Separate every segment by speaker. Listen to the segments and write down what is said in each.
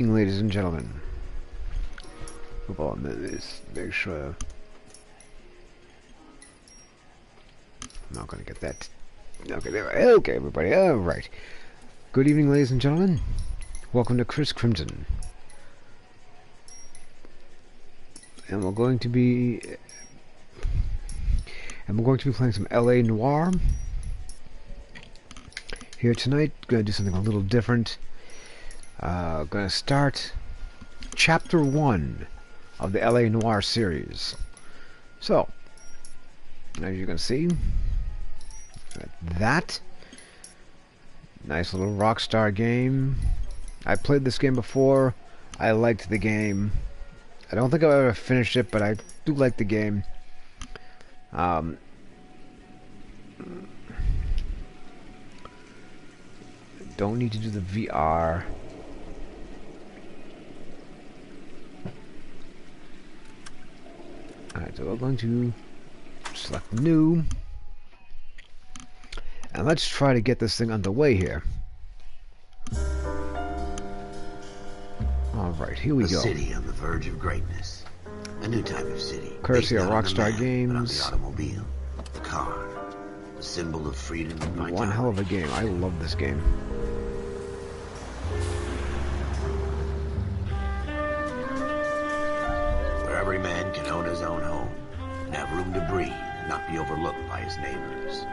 Speaker 1: Ladies and gentlemen, hold on, let's make sure I'm not gonna get that. Okay, there. Okay, everybody. All right. Good evening, ladies and gentlemen. Welcome to Kriss Krymzon, and we're going to be playing some LA Noire here tonight. Gonna do something a little different. Gonna start Chapter 1 of the LA Noire series. So, as you can see, that nice little Rockstar game. I played this game before. I liked the game. I don't think I've ever finished it, but I do like the game. Don't need to do the VR. Alright, so we're going to select new. And let's try to get this thing underway here. Alright, here we go.
Speaker 2: A city on the verge of greatness. A new type of city.
Speaker 1: Courtesy of Rockstar Games.
Speaker 2: The automobile, the car, the symbol of freedom and vitality.
Speaker 1: One hell of a game. I love this game.
Speaker 2: Where every man can own his own home and have room to breathe and not be overlooked by his neighbors.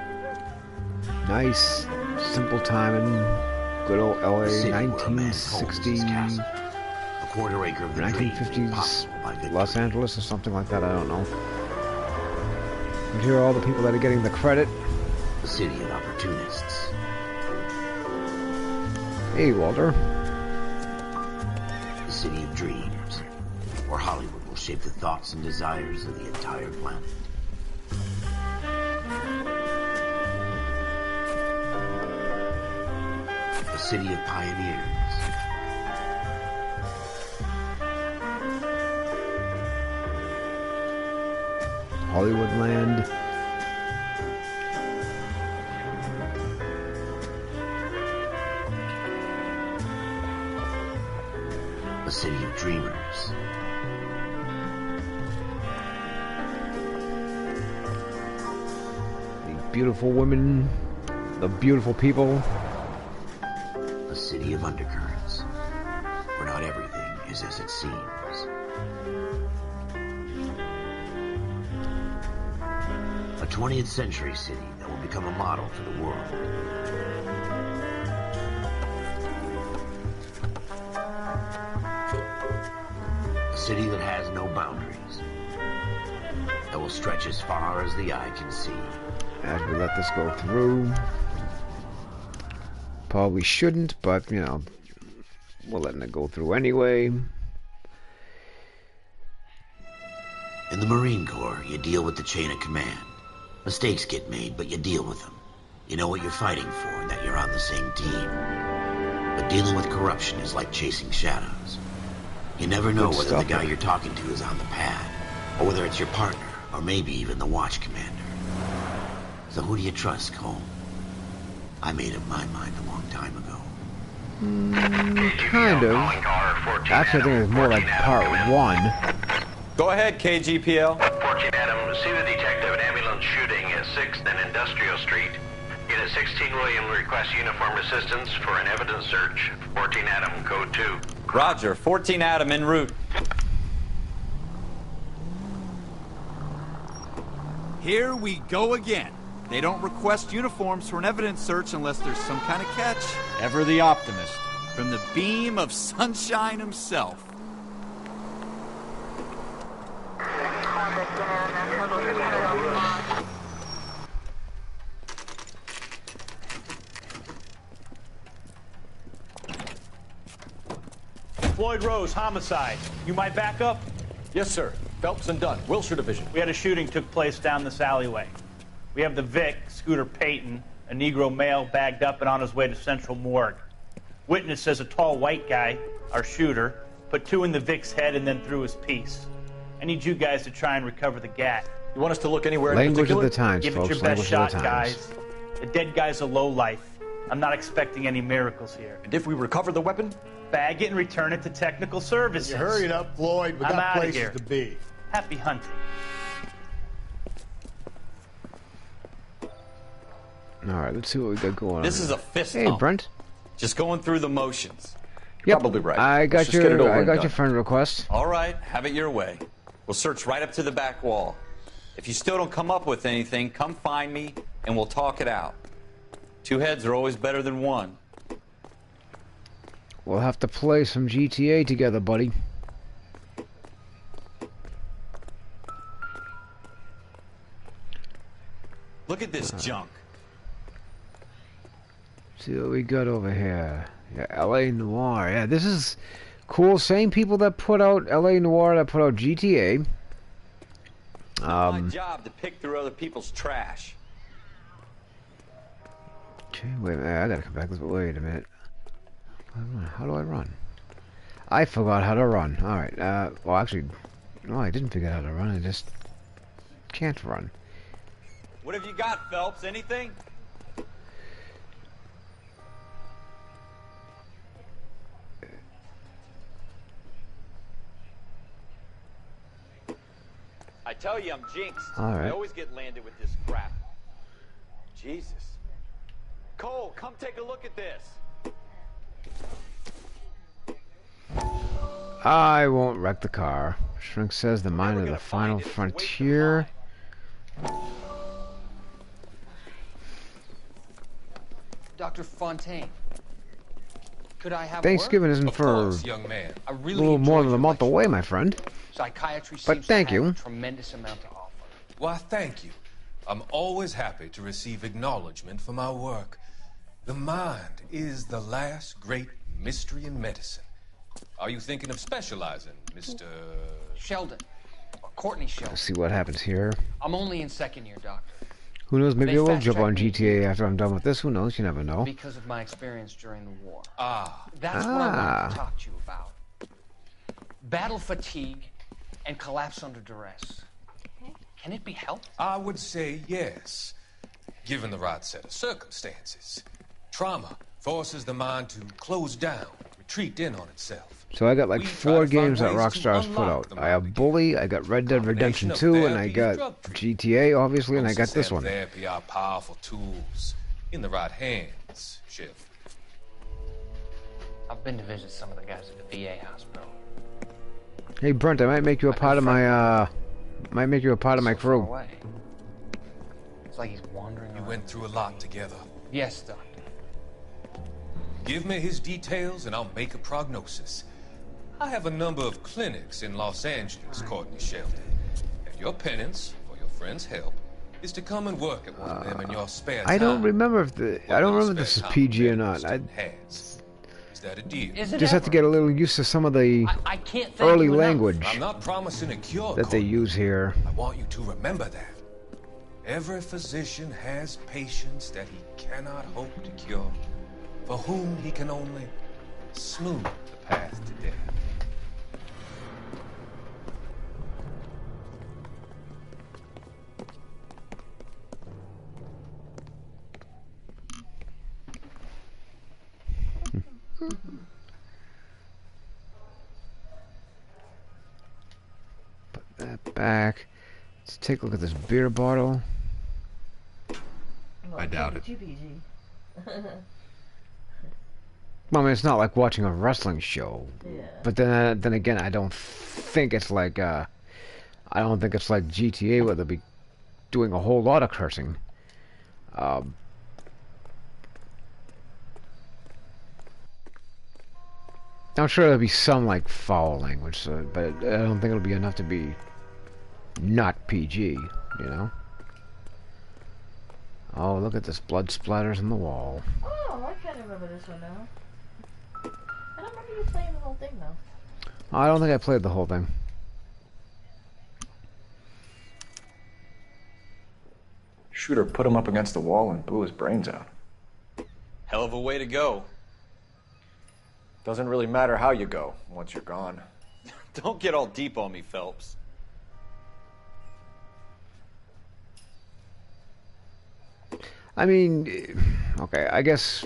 Speaker 1: Nice, simple timing. Good old LA, 1960s,
Speaker 2: a quarter acre of the
Speaker 1: 1950s, Los Angeles or something like that. I don't know. And here are all the people that are getting the credit.
Speaker 2: The city of opportunists.
Speaker 1: Hey, Walter.
Speaker 2: The city of dreams, where Hollywood will shape the thoughts and desires of the entire planet. A city of pioneers.
Speaker 1: Hollywood land.
Speaker 2: A city of dreamers.
Speaker 1: The beautiful women, the beautiful people.
Speaker 2: A city of undercurrents, where not everything is as it seems. A 20th century city that will become a model for the world. A city that has no boundaries, that will stretch as far as the eye can see.
Speaker 1: As we let this go through. Probably shouldn't, but, you know, we're letting it go through anyway.
Speaker 2: In the Marine Corps, you deal with the chain of command. Mistakes get made, but you deal with them. You know what you're fighting for and that you're on the same team. But dealing with corruption is like chasing shadows. You never know whether the guy you're talking to is on the pad, or whether it's your partner, or maybe even the watch commander. So who do you trust, Cole? I made up my mind a long time ago.
Speaker 1: Kind of. Actually, I think it's more like part 1.
Speaker 3: Go ahead, KGPL.
Speaker 4: 14 Adam, see the detective at ambulance shooting at 6th and Industrial Street. Unit 16 William requests uniformed assistance for an evidence search. 14 Adam, code 2.
Speaker 3: Roger, 14 Adam en route.
Speaker 5: Here we go again. They don't request uniforms for an evidence search unless there's some kind of catch.
Speaker 6: Ever the optimist.
Speaker 5: From the beam of sunshine himself.
Speaker 7: Floyd Rose, homicide. You might back up?
Speaker 6: Yes, sir. Phelps and Dunn, Wilshire Division.
Speaker 7: We had a shooting took place down this alleyway. We have the Vic, Scooter Payton, a Negro male bagged up and on his way to Central Morgue. Witness says a tall white guy, our shooter, put 2 in the Vic's head and then threw his piece. I need you guys to try and recover the gat.
Speaker 6: You want us to look anywhere in
Speaker 1: Language
Speaker 6: particular?
Speaker 1: of the times,
Speaker 7: Give
Speaker 1: folks.
Speaker 7: it your best
Speaker 1: Language
Speaker 7: shot,
Speaker 1: of the times.
Speaker 7: guys. The dead guy's a lowlife. I'm not expecting any miracles here.
Speaker 6: And if we recover the weapon?
Speaker 7: Bag it and return it to technical services.
Speaker 8: You hurry it up, Floyd. We
Speaker 7: I'm
Speaker 8: got
Speaker 7: outta
Speaker 8: places
Speaker 7: here.
Speaker 8: to be.
Speaker 7: Happy hunting.
Speaker 1: Alright, let's see what we got going on.
Speaker 3: This is
Speaker 1: here.
Speaker 3: a fist
Speaker 1: Hey,
Speaker 3: pump.
Speaker 1: Brent.
Speaker 3: Just going through the motions.
Speaker 1: Yep,
Speaker 6: Probably right.
Speaker 1: I
Speaker 6: Let's
Speaker 1: got
Speaker 6: just get it over
Speaker 1: your
Speaker 6: and done.
Speaker 1: friend request.
Speaker 3: All right, have it your way. We'll search right up to the back wall. If you still don't come up with anything, come find me and we'll talk it out. Two heads are always better than one.
Speaker 1: We'll have to play some GTA together, buddy.
Speaker 3: Look at this junk.
Speaker 1: See what we got over here. Yeah, LA Noire. Yeah, this is cool. Same people that put out LA Noire that put out GTA.
Speaker 3: It's my job to pick through other people's trash.
Speaker 1: Okay, wait a minute. I gotta come back. Wait a minute. How do I run? I forgot how to run. Alright, well, actually, no, I didn't figure out how to run. I just can't run.
Speaker 3: What have you got, Phelps? Anything? I tell you, I'm jinxed.
Speaker 1: All right.
Speaker 3: I always get landed with this crap. Jesus. Cole, come take a look at this.
Speaker 1: I won't wreck the car. Shrink says the mine of the final frontier.
Speaker 9: Dr. Fontaine, could I have
Speaker 1: Thanksgiving isn't
Speaker 10: Of
Speaker 1: for
Speaker 10: course, young man.
Speaker 9: a
Speaker 1: a
Speaker 9: really
Speaker 1: little more than
Speaker 9: enjoyed
Speaker 1: a
Speaker 9: your
Speaker 1: month
Speaker 9: lecture.
Speaker 1: away, my friend.
Speaker 9: Psychiatry
Speaker 1: But
Speaker 9: seems
Speaker 1: thank
Speaker 9: to have
Speaker 1: you.
Speaker 9: a tremendous amount to offer.
Speaker 10: Why, thank you. I'm always happy to receive acknowledgement for my work. The mind is the last great mystery in medicine. Are you thinking of specializing, Mr.
Speaker 9: Sheldon, or Courtney Sheldon.
Speaker 1: Let's see what happens here.
Speaker 9: I'm only in second year, Doctor.
Speaker 1: Who knows? Maybe
Speaker 9: They
Speaker 1: I will jump on
Speaker 9: fast-tracked me.
Speaker 1: GTA after I'm done with this. Who knows? You never know.
Speaker 9: Because of my experience during the war.
Speaker 10: Ah,
Speaker 9: That's what I wanted to talk to you about. Battle fatigue and collapse under duress. Can it be helped?
Speaker 10: I would say yes, given the right set of circumstances. Trauma forces the mind to close down, retreat in on itself.
Speaker 1: So I got like
Speaker 10: We
Speaker 1: 4
Speaker 10: try to find
Speaker 1: games that
Speaker 10: ways to
Speaker 1: Rockstar's put
Speaker 10: unlock
Speaker 1: out.
Speaker 10: the
Speaker 1: I have
Speaker 10: mind
Speaker 1: Bully, I got Red Dead Redemption 2, and I got GTA, obviously, and I got this one.
Speaker 10: Therapy are powerful tools in the right hands, Chef.
Speaker 9: I've been to visit some of the guys at the VA hospital.
Speaker 1: Hey Brent, I might make you a part of my
Speaker 9: So far
Speaker 1: crew.
Speaker 9: away. It's like he's wandering
Speaker 10: You
Speaker 9: around.
Speaker 10: went through a lot together.
Speaker 9: Yes, Doctor.
Speaker 10: Give me his details and I'll make a prognosis. I have a number of clinics in Los Angeles, Courtney Sheldon. And your penance, for your friend's help, is to come and work at one of them in your spare time.
Speaker 1: I don't remember if I don't remember if this is
Speaker 10: Spare time
Speaker 1: PG or
Speaker 10: that
Speaker 1: not. I
Speaker 10: Winston has. Is that a deal?
Speaker 9: Is it
Speaker 1: just have
Speaker 9: ever?
Speaker 1: to get a little used to some of the
Speaker 9: I can't thank
Speaker 1: early
Speaker 9: you enough.
Speaker 1: language
Speaker 10: I'm not promising a cure,
Speaker 1: that they
Speaker 10: Courtney.
Speaker 1: use here.
Speaker 10: I want you to remember that. Every physician has patients that he cannot hope to cure, for whom he can only smooth the path to death.
Speaker 1: Put that back. Let's take a look at this beer bottle.
Speaker 11: Well,
Speaker 6: I doubt it.
Speaker 11: PG.
Speaker 1: Well, I mean, it's not like watching a wrestling show.
Speaker 11: Yeah.
Speaker 1: But then again, I don't think it's like GTA where they'll be doing a whole lot of cursing. I'm sure there'll be some like foul language, but I don't think it'll be enough to be not PG, you know? Oh, look at this blood splatters on the wall.
Speaker 11: Oh, I kind of remember this one now. I don't remember you playing the whole thing though.
Speaker 1: I don't think I played the whole thing.
Speaker 6: Shooter put him up against the wall and blew his brains out.
Speaker 3: Hell of a way to go.
Speaker 6: Doesn't really matter how you go once you're gone.
Speaker 3: Don't get all deep on me, Phelps.
Speaker 1: I mean, okay, I guess,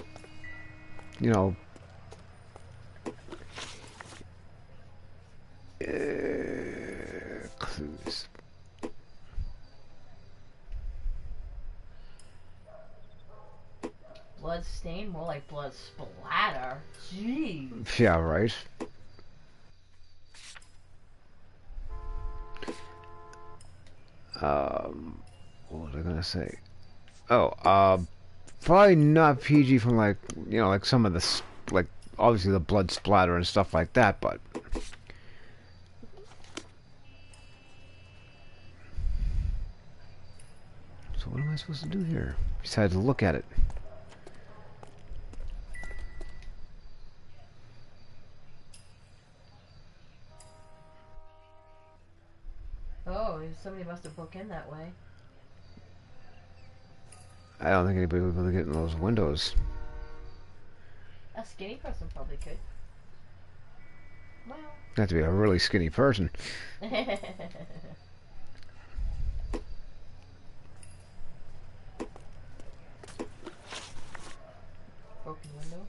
Speaker 1: you know,
Speaker 11: blood stain, more like blood splatter. Jeez.
Speaker 1: Yeah, right. What was I gonna say? Oh, probably not PG from like, you know, like some of the, like, obviously the blood splatter and stuff like that, but. So what am I supposed to do here? Besides look at it.
Speaker 11: Oh, somebody must have broke in that way.
Speaker 1: I don't think anybody would be able to get in those windows.
Speaker 11: A skinny person probably could. Well.
Speaker 1: You have to be a really skinny person.
Speaker 11: Broken window.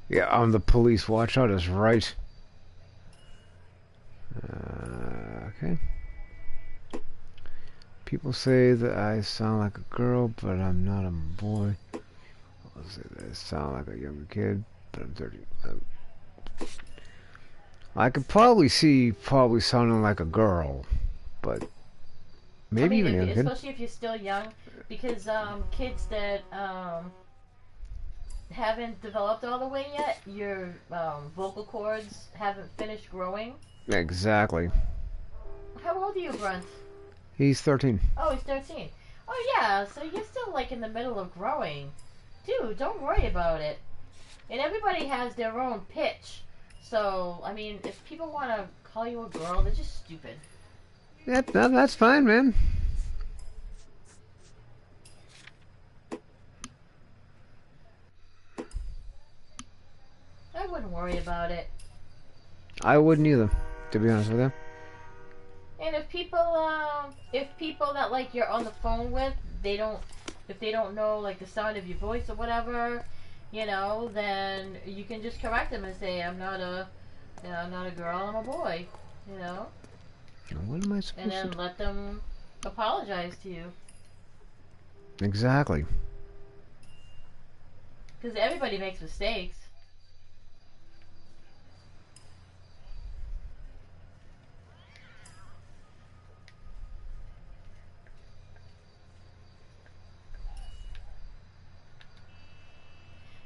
Speaker 1: Yeah, I'm the police. Watch out is right. Okay. People say that I sound like a girl, but I'm not a boy. I'll say that I sound like a young kid, but I'm 30. I could probably see sounding like a girl, but maybe even a young kid.
Speaker 11: Especially if you're still young, because kids that haven't developed all the way yet, your vocal cords haven't finished growing.
Speaker 1: Exactly.
Speaker 11: How old are you, Brent?
Speaker 1: He's 13.
Speaker 11: Oh, he's 13. Oh, yeah, so you're still, like, in the middle of growing. Dude, don't worry about it. And everybody has their own pitch. So, I mean, if people want to call you a girl, they're just stupid.
Speaker 1: Yeah, that's fine, man.
Speaker 11: I wouldn't worry about it.
Speaker 1: I wouldn't either, to be honest with you.
Speaker 11: And if people that, like, you're on the phone with, if they don't know, like, the sound of your voice or whatever, you know, then you can just correct them and say, I'm not a girl, I'm a boy, you know?
Speaker 1: What am I supposed to do?
Speaker 11: And then let them apologize to you.
Speaker 1: Exactly.
Speaker 11: Because everybody makes mistakes.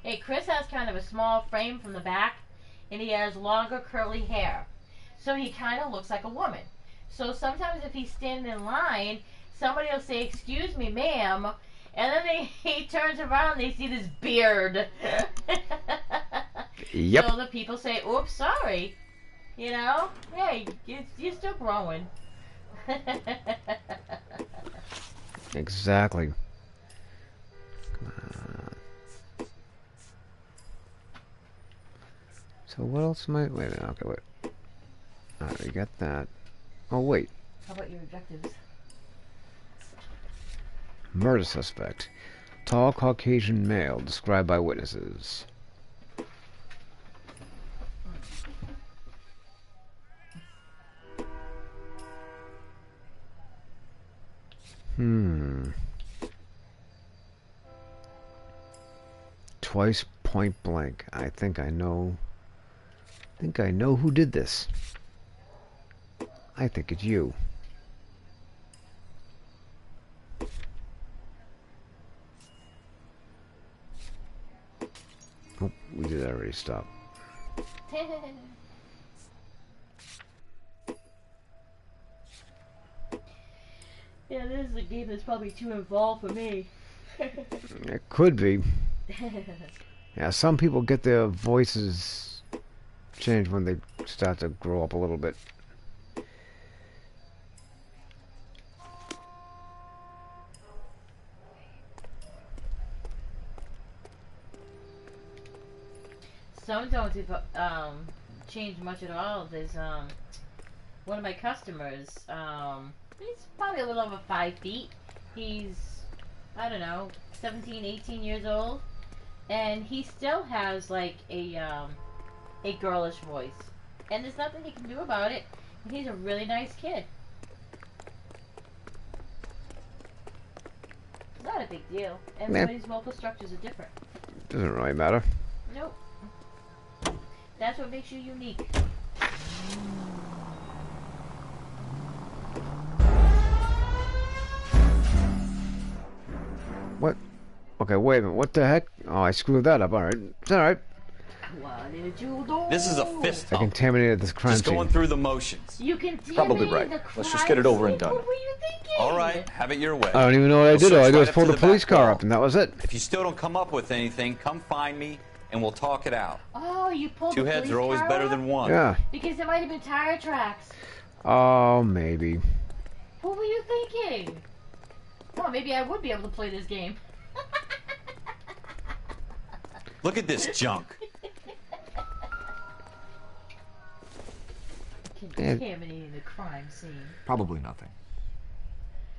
Speaker 11: Hey, Kriss has kind of a small frame from the back, and he has longer curly hair. So he kind of looks like a woman. So sometimes if he's standing in line, somebody will say, excuse me, ma'am, and then he turns around and they see this beard.
Speaker 1: Yep.
Speaker 11: So the people say, oops, sorry. You know? Hey, you're still growing.
Speaker 1: Exactly. So what else am I... Wait a minute, okay, wait. Alright, we got that. Oh, wait.
Speaker 11: How about your objectives?
Speaker 1: Murder suspect. Tall Caucasian male, described by witnesses. Twice point blank. I think I know who did this. I think it's you. Oh, we did already. Stop.
Speaker 11: Yeah, this is a game that's probably too involved for me.
Speaker 1: It could be. Yeah, some people get their voices changed when they start to grow up a little bit.
Speaker 11: Some don't change much at all. There's one of my customers. He's probably a little over 5 feet. He's, I don't know, 17, 18 years old, and he still has like a a girlish voice. And there's nothing he can do about it. He's a really nice kid. It's not a big deal. Everybody's vocal structures are different.
Speaker 1: Doesn't really matter.
Speaker 11: Nope. That's what makes you unique.
Speaker 1: What? Okay, wait a minute. What the heck? Oh, I screwed that up. Alright. It's alright.
Speaker 11: What did you do?
Speaker 3: This is a fist
Speaker 1: I
Speaker 3: hump.
Speaker 1: contaminated this crime
Speaker 3: Just going
Speaker 1: scene.
Speaker 3: through the motions.
Speaker 11: You can
Speaker 6: Probably right. Let's just get it over and done.
Speaker 11: What were you thinking?
Speaker 3: All right, have it your way.
Speaker 1: I don't even know what I
Speaker 3: We'll
Speaker 1: did. All I
Speaker 3: search
Speaker 1: did was
Speaker 3: right
Speaker 1: pull
Speaker 3: up
Speaker 1: the
Speaker 3: to
Speaker 1: police
Speaker 3: back
Speaker 1: car
Speaker 3: wall.
Speaker 1: up, and that was it.
Speaker 3: If you still don't come up with anything, come find me and we'll talk it out.
Speaker 11: Oh, you pulled
Speaker 3: Two
Speaker 11: the
Speaker 3: heads
Speaker 11: police
Speaker 3: are always
Speaker 11: car
Speaker 3: better
Speaker 11: up?
Speaker 3: than one.
Speaker 1: Yeah.
Speaker 11: Because it might have been tire tracks.
Speaker 1: Oh, maybe.
Speaker 11: What were you thinking? Well, maybe I would be able to play this game.
Speaker 3: Look at this junk.
Speaker 11: Contaminating the crime scene.
Speaker 6: Probably nothing.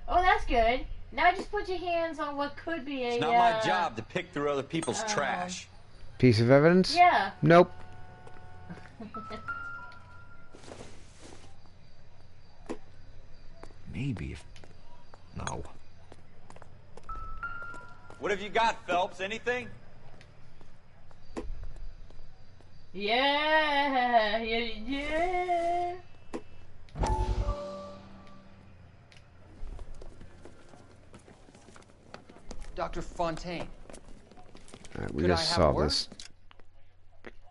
Speaker 11: Oh, that's good. Now just put your hands on what could be a.
Speaker 3: It's not my job to pick through other people's trash.
Speaker 1: Piece of evidence?
Speaker 11: Yeah.
Speaker 1: Nope.
Speaker 6: Maybe if... No.
Speaker 3: What have you got, Phelps? Anything?
Speaker 11: Yeah, yeah.
Speaker 9: Dr. Fontaine.
Speaker 1: Alright, we
Speaker 9: Could I
Speaker 1: just
Speaker 9: have a
Speaker 1: saw
Speaker 9: word?
Speaker 1: this.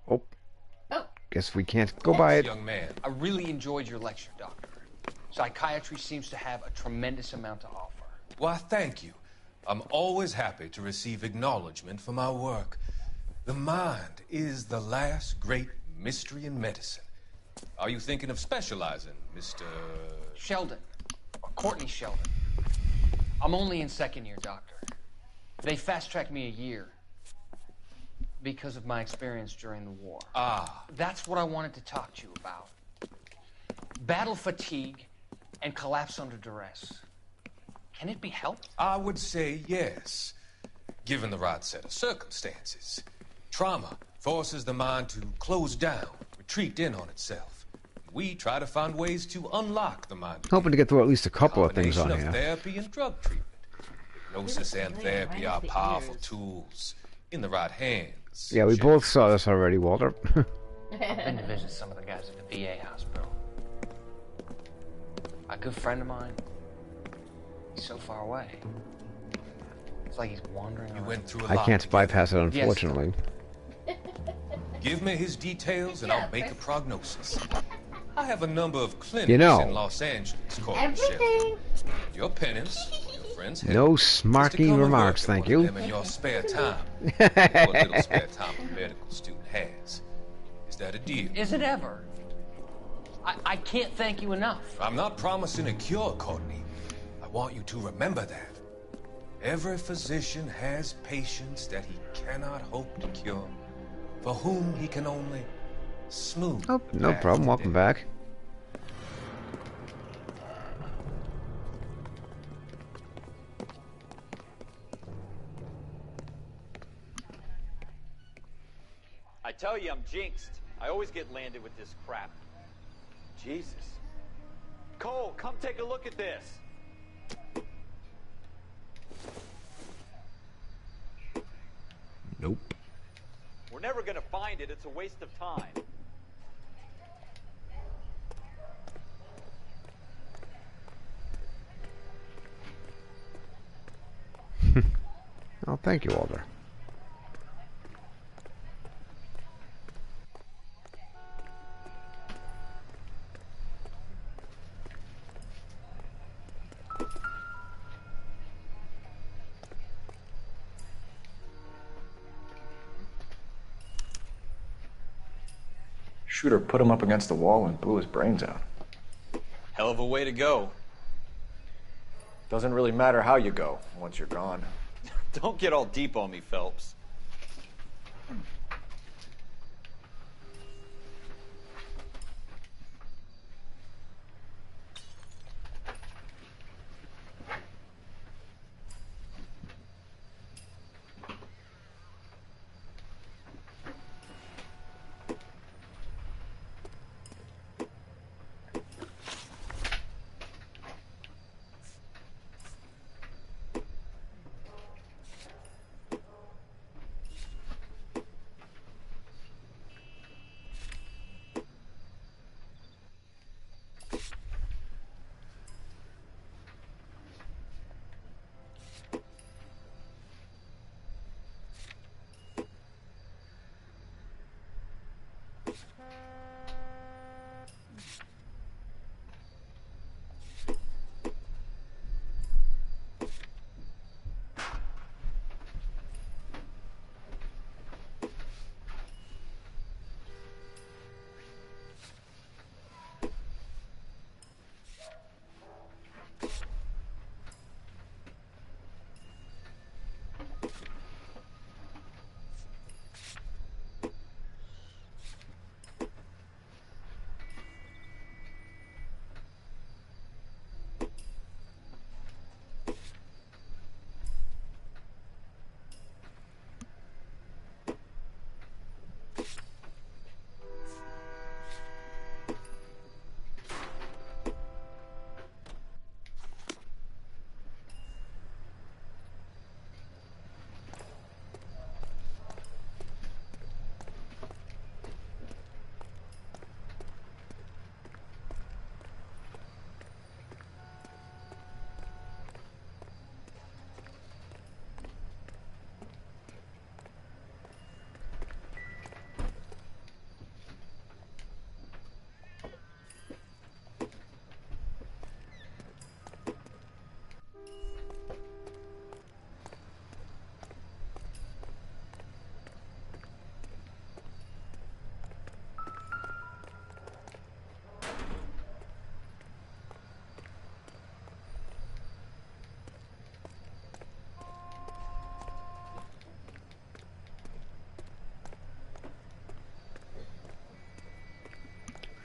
Speaker 1: Oh.
Speaker 11: Oh.
Speaker 1: Guess we can't go by it.
Speaker 10: Young man.
Speaker 9: I really enjoyed your lecture, Doctor. Psychiatry seems to have a tremendous amount to offer.
Speaker 10: Why, thank you. I'm always happy to receive acknowledgement for my work. The mind is the last great mystery in medicine. Are you thinking of specializing, Mr.
Speaker 9: Sheldon. Or Courtney Sheldon. I'm only in second year, Doctor. They fast-tracked me a year because of my experience during the war.
Speaker 10: Ah.
Speaker 9: That's what I wanted to talk to you about. Battle fatigue and collapse under duress. Can it be helped?
Speaker 10: I would say yes, given the right set of circumstances. Trauma forces the mind to close down, retreat in on itself. We try to find ways to unlock the mind.
Speaker 1: Hoping to get through at least a couple of things on
Speaker 10: Combination of
Speaker 1: here.
Speaker 10: therapy and drug treatment. Hypnosis and therapy are powerful tools in the right hands.
Speaker 1: Yeah, we both saw this already, Walter.
Speaker 9: I've been to visit some of the guys at the VA hospital. A good friend of mine, he's so far away. It's like he's wandering around.
Speaker 10: Went through a
Speaker 1: I
Speaker 10: lot
Speaker 1: can't
Speaker 10: together.
Speaker 1: bypass it, unfortunately.
Speaker 10: Give me his details and I'll make a prognosis. I have a number of clinics
Speaker 1: You know.
Speaker 10: in Los Angeles, Courtney
Speaker 11: Everything.
Speaker 10: Sheldon. Your penance, your friends' help.
Speaker 1: No
Speaker 10: is to
Speaker 1: smarky
Speaker 10: come and
Speaker 1: remarks,
Speaker 10: work at
Speaker 1: thank
Speaker 10: one
Speaker 1: you.
Speaker 10: of them in your spare time. What little spare time a medical student has. Is that a deal?
Speaker 9: Is it ever? I can't thank you enough.
Speaker 10: I'm not promising a cure, Courtney. I want you to remember that. Every physician has patients that he cannot hope to cure, for whom he can only smooth.
Speaker 1: Oh, no
Speaker 10: path
Speaker 1: problem.
Speaker 10: to
Speaker 1: Welcome
Speaker 10: death.
Speaker 1: back.
Speaker 3: I tell you, I'm jinxed. I always get landed with this crap. Jesus. Cole, come take a look at this.
Speaker 6: Nope.
Speaker 3: We're never gonna find it. It's a waste of time.
Speaker 1: Oh, thank you, Walter.
Speaker 6: Shooter put him up against the wall and blew his brains out.
Speaker 3: Hell of a way to go.
Speaker 6: Doesn't really matter how you go once you're gone.
Speaker 3: Don't get all deep on me, Phelps.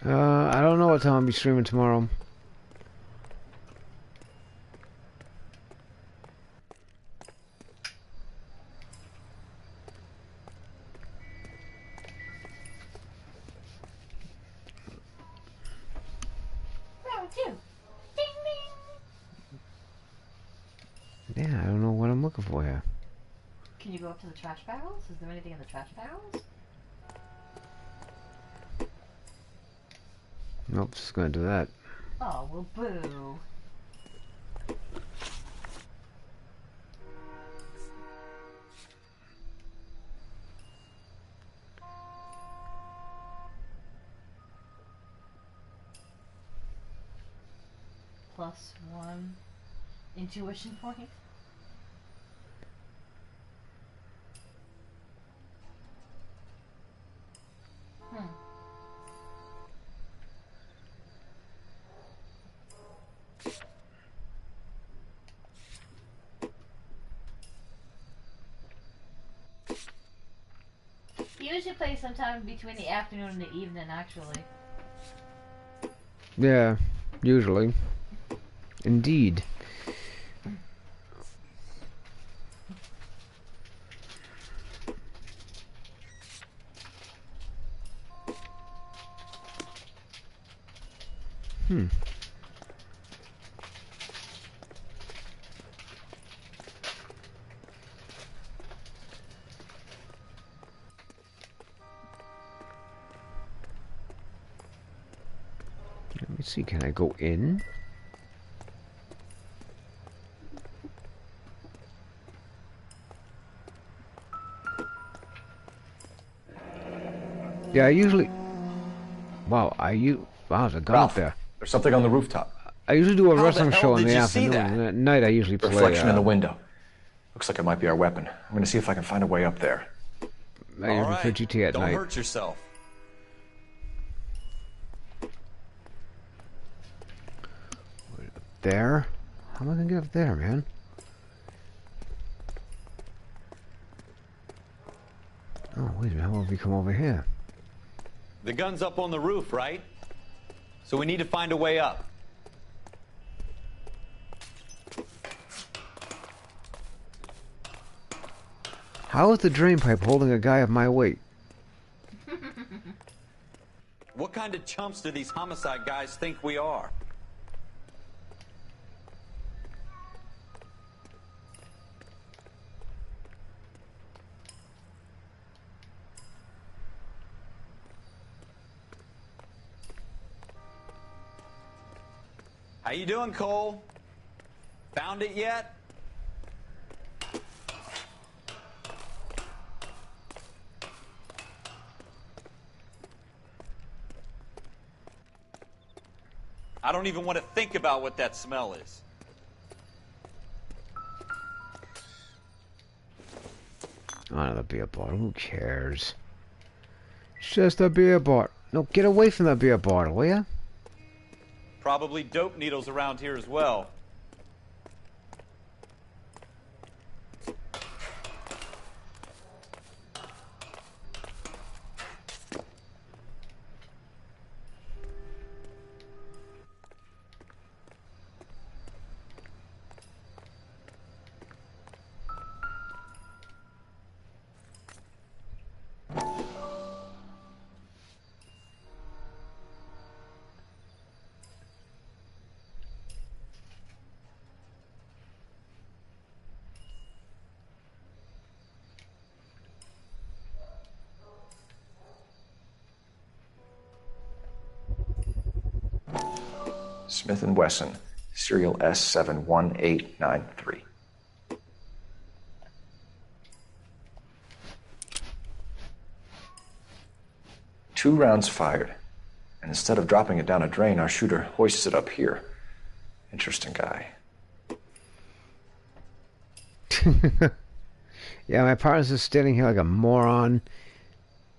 Speaker 1: I don't know what time I'll be streaming tomorrow.
Speaker 11: Round two. Ding ding.
Speaker 1: Yeah, I don't know what I'm looking for here.
Speaker 11: Can you go up to the trash barrels? Is there anything in the trash barrels?
Speaker 1: Nope, just gonna do that.
Speaker 11: Oh, well, boo. +1 intuition point. You usually play sometime between the afternoon and the evening, actually.
Speaker 1: Yeah, usually. Indeed. Let me see, can I go in? Yeah, I usually... Wow, wow, there's a gun up there.
Speaker 6: There's something on the rooftop.
Speaker 1: I usually do a
Speaker 3: How the
Speaker 1: wrestling
Speaker 3: hell
Speaker 1: show in
Speaker 3: did
Speaker 1: the
Speaker 3: you see
Speaker 1: afternoon,
Speaker 3: that?
Speaker 1: and at night I usually play...
Speaker 6: Reflection in the window. Looks like it might be our weapon. I'm gonna see if I can find a way up there.
Speaker 1: I usually
Speaker 3: All
Speaker 1: play
Speaker 3: right,
Speaker 1: GTA at
Speaker 3: don't
Speaker 1: night.
Speaker 3: hurt yourself.
Speaker 1: There? How am I gonna get up there, man? Oh, wait a minute, how will we come over here?
Speaker 3: The gun's up on the roof, right? So we need to find a way up.
Speaker 1: How is the drain pipe holding a guy of my weight?
Speaker 3: What kind of chumps do these homicide guys think we are? How you doing, Cole? Found it yet? I don't even want to think about what that smell is.
Speaker 1: Another beer bottle, who cares? It's just a beer bottle. No, get away from that beer bottle, will ya?
Speaker 3: Probably dope needles around here as well.
Speaker 6: Smith & Wesson, serial S71893. 2 rounds fired, and instead of dropping it down a drain, our shooter hoists it up here. Interesting guy.
Speaker 1: Yeah, my partner's just standing here like a moron.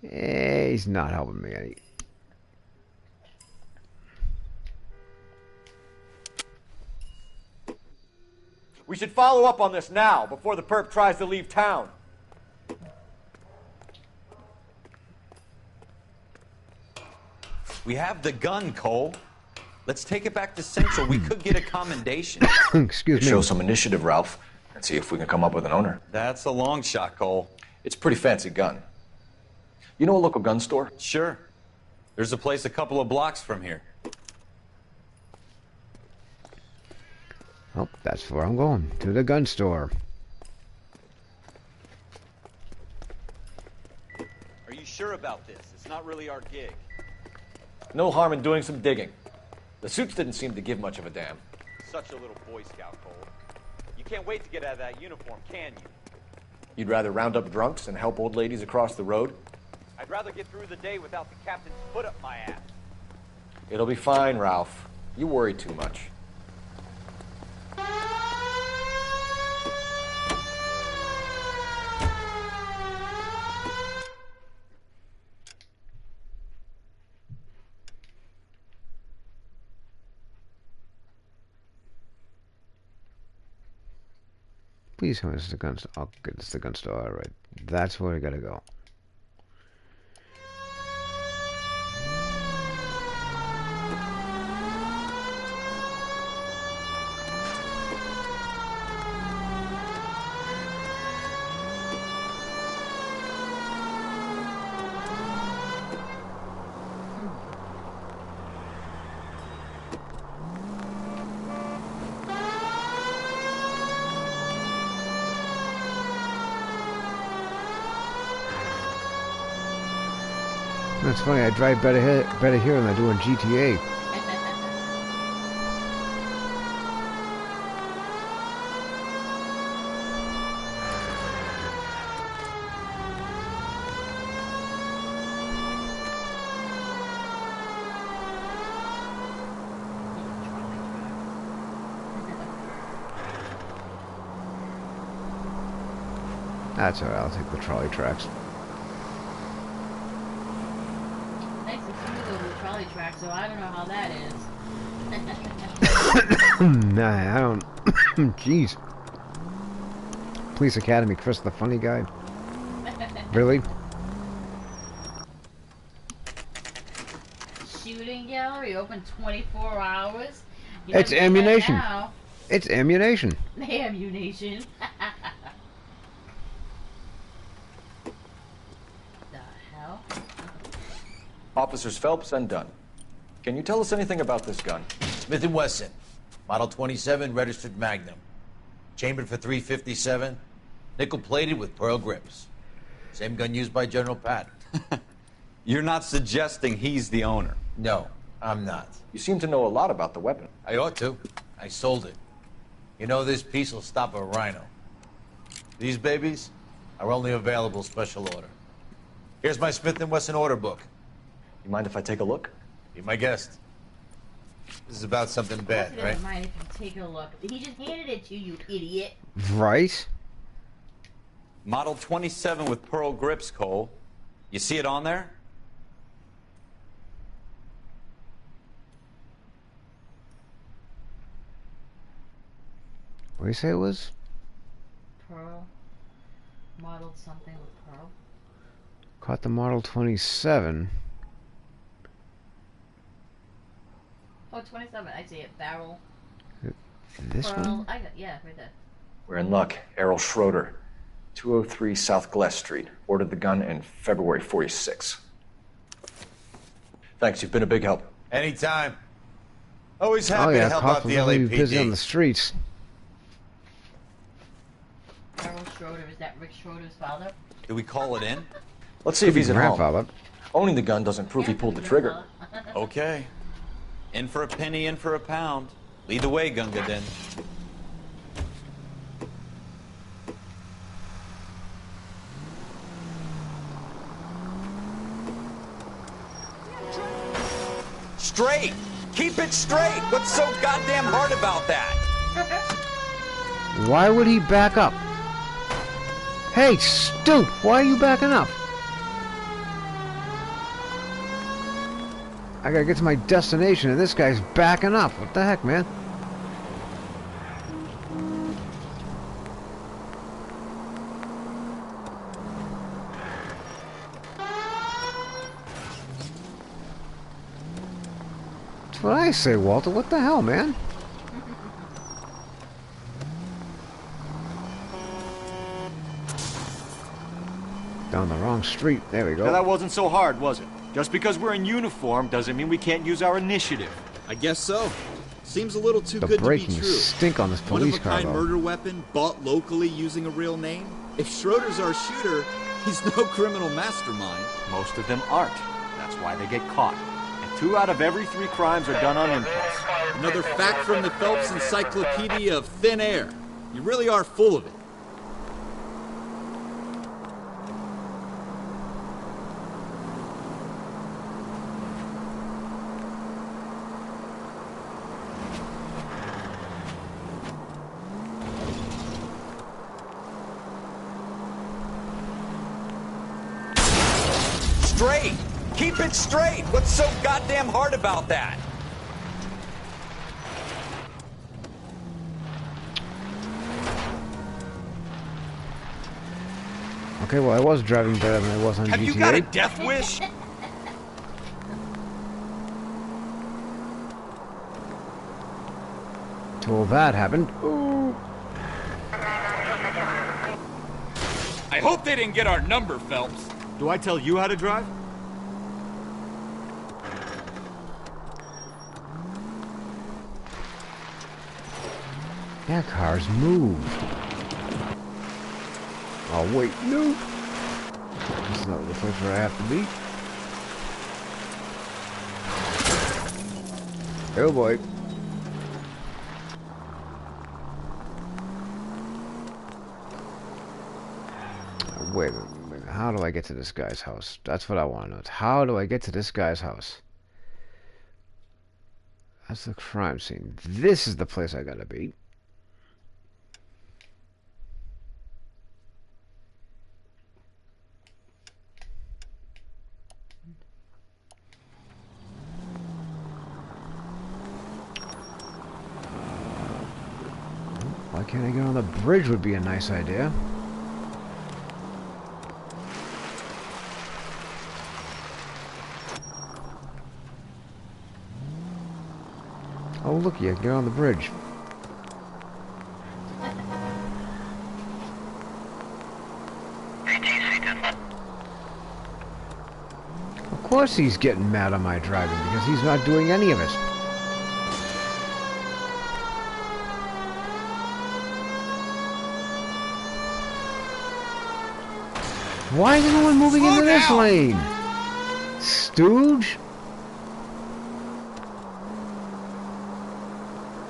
Speaker 1: He's not helping me any.
Speaker 8: We should follow up on this now, before the perp tries to leave town.
Speaker 3: We have the gun, Cole. Let's take it back to Central. We could get a commendation.
Speaker 1: Excuse me.
Speaker 6: Show some initiative, Ralph, and see if we can come up with an owner.
Speaker 3: That's a long shot, Cole.
Speaker 6: It's a pretty fancy gun. You know a local gun store?
Speaker 3: Sure. There's a place a couple of blocks from here.
Speaker 1: Oh, that's where I'm going. To the gun store.
Speaker 5: Are you sure about this? It's not really our gig.
Speaker 6: No harm in doing some digging. The suits didn't seem to give much of a damn.
Speaker 5: Such a little Boy Scout, Cole. You can't wait to get out of that uniform, can you?
Speaker 6: You'd rather round up drunks and help old ladies across the road?
Speaker 5: I'd rather get through the day without the captain's foot up my ass.
Speaker 6: It'll be fine, Ralph. You worry too much.
Speaker 1: Please tell me this is the gun store. Oh, good, it's the gun store. All right, that's where I gotta go. That's funny, I drive better here than I do in GTA. That's alright, I'll take the trolley tracks.
Speaker 11: Trolley track, so I don't know how that is.
Speaker 1: Nah, I don't. Jeez. Police Academy, Chris the funny guy. Really?
Speaker 11: Shooting gallery open 24 hours. You
Speaker 1: It's
Speaker 11: never do that
Speaker 1: ammunition.
Speaker 11: now.
Speaker 1: It's ammunition.
Speaker 11: Ammunition. The hell?
Speaker 6: Officers Phelps and Dunn. Can you tell us anything about this gun?
Speaker 2: Smith & Wesson, Model 27, registered Magnum. Chambered for .357, nickel-plated with pearl grips. Same gun used by General Patton.
Speaker 3: You're not suggesting he's the owner?
Speaker 2: No, I'm not.
Speaker 6: You seem to know a lot about the weapon.
Speaker 2: I ought to. I sold it. You know, this piece will stop a rhino. These babies are only available special order. Here's my Smith & Wesson order book.
Speaker 6: You mind if I take a look?
Speaker 2: Be my guest. This is about something bad, right?
Speaker 11: Mind if you take a look. He just handed it to you, idiot.
Speaker 1: Right?
Speaker 3: Model 27 with pearl grips, Cole. You see it on there?
Speaker 1: What do you say it was?
Speaker 11: Pearl. Modeled something with pearl.
Speaker 1: Caught the Model 27.
Speaker 11: Oh, 27. I see it. Barrel.
Speaker 1: This
Speaker 11: pearl.
Speaker 1: one?
Speaker 11: Yeah, right there.
Speaker 6: We're in luck. Errol Schroeder, 203 South Glass Street. Ordered the gun in February '46. Thanks, you've been a big help.
Speaker 2: Anytime. Always
Speaker 1: Oh
Speaker 2: happy
Speaker 1: yeah,
Speaker 2: to help
Speaker 1: cops
Speaker 2: out
Speaker 1: will
Speaker 2: the
Speaker 1: only be busy on the
Speaker 2: LAPD.
Speaker 1: streets.
Speaker 11: Errol Schroeder. Is that Rick Schroeder's father?
Speaker 3: Do we call it in?
Speaker 6: Let's see if he's at home.
Speaker 1: Grandfather.
Speaker 6: Owning the gun doesn't prove he pulled the trigger.
Speaker 3: Okay. In for a penny, in for a pound. Lead the way, Gunga Din. Straight! Keep it straight! What's so goddamn hard about that?
Speaker 1: Why would he back up? Hey, Stoop, why are you backing up? I gotta get to my destination and this guy's backing up. What the heck, man? That's what I say, Walter. What the hell, man? Down the wrong street. There we go.
Speaker 8: Now that wasn't so hard, was it? Just because we're in uniform doesn't mean we can't use our initiative.
Speaker 5: I guess so. Seems a little too
Speaker 1: The
Speaker 5: good to be
Speaker 1: braking
Speaker 5: true.
Speaker 1: stink on this police car,
Speaker 5: One-of-a-kind
Speaker 1: though.
Speaker 5: murder weapon bought locally using a real name. If Schroeder's our shooter, he's no criminal mastermind.
Speaker 8: Most of them aren't. That's why they get caught. And 2 out of every 3 crimes are done on impulse.
Speaker 5: Another fact from the Phelps Encyclopedia of Thin Air. You really are full of it.
Speaker 3: Straight! Keep it straight! What's so goddamn hard about that?
Speaker 1: Okay, well, I was driving better than I was on GTA.
Speaker 3: Have you got a death wish?
Speaker 1: Till that happened. Ooh.
Speaker 5: I hope they didn't get our number, Phelps.
Speaker 8: Do I tell you how to drive?
Speaker 1: That car's moved. Oh, wait, no. This is not the place where I have to be. Oh, boy. Wait a minute. How do I get to this guy's house? That's what I want to know. How do I get to this guy's house? That's the crime scene. This is the place I gotta be. Why can't I get on the bridge would be a nice idea. Oh, look, you get on the bridge. Of course he's getting mad at my driving, because he's not doing any of it. Why is anyone moving into this lane? Stooge?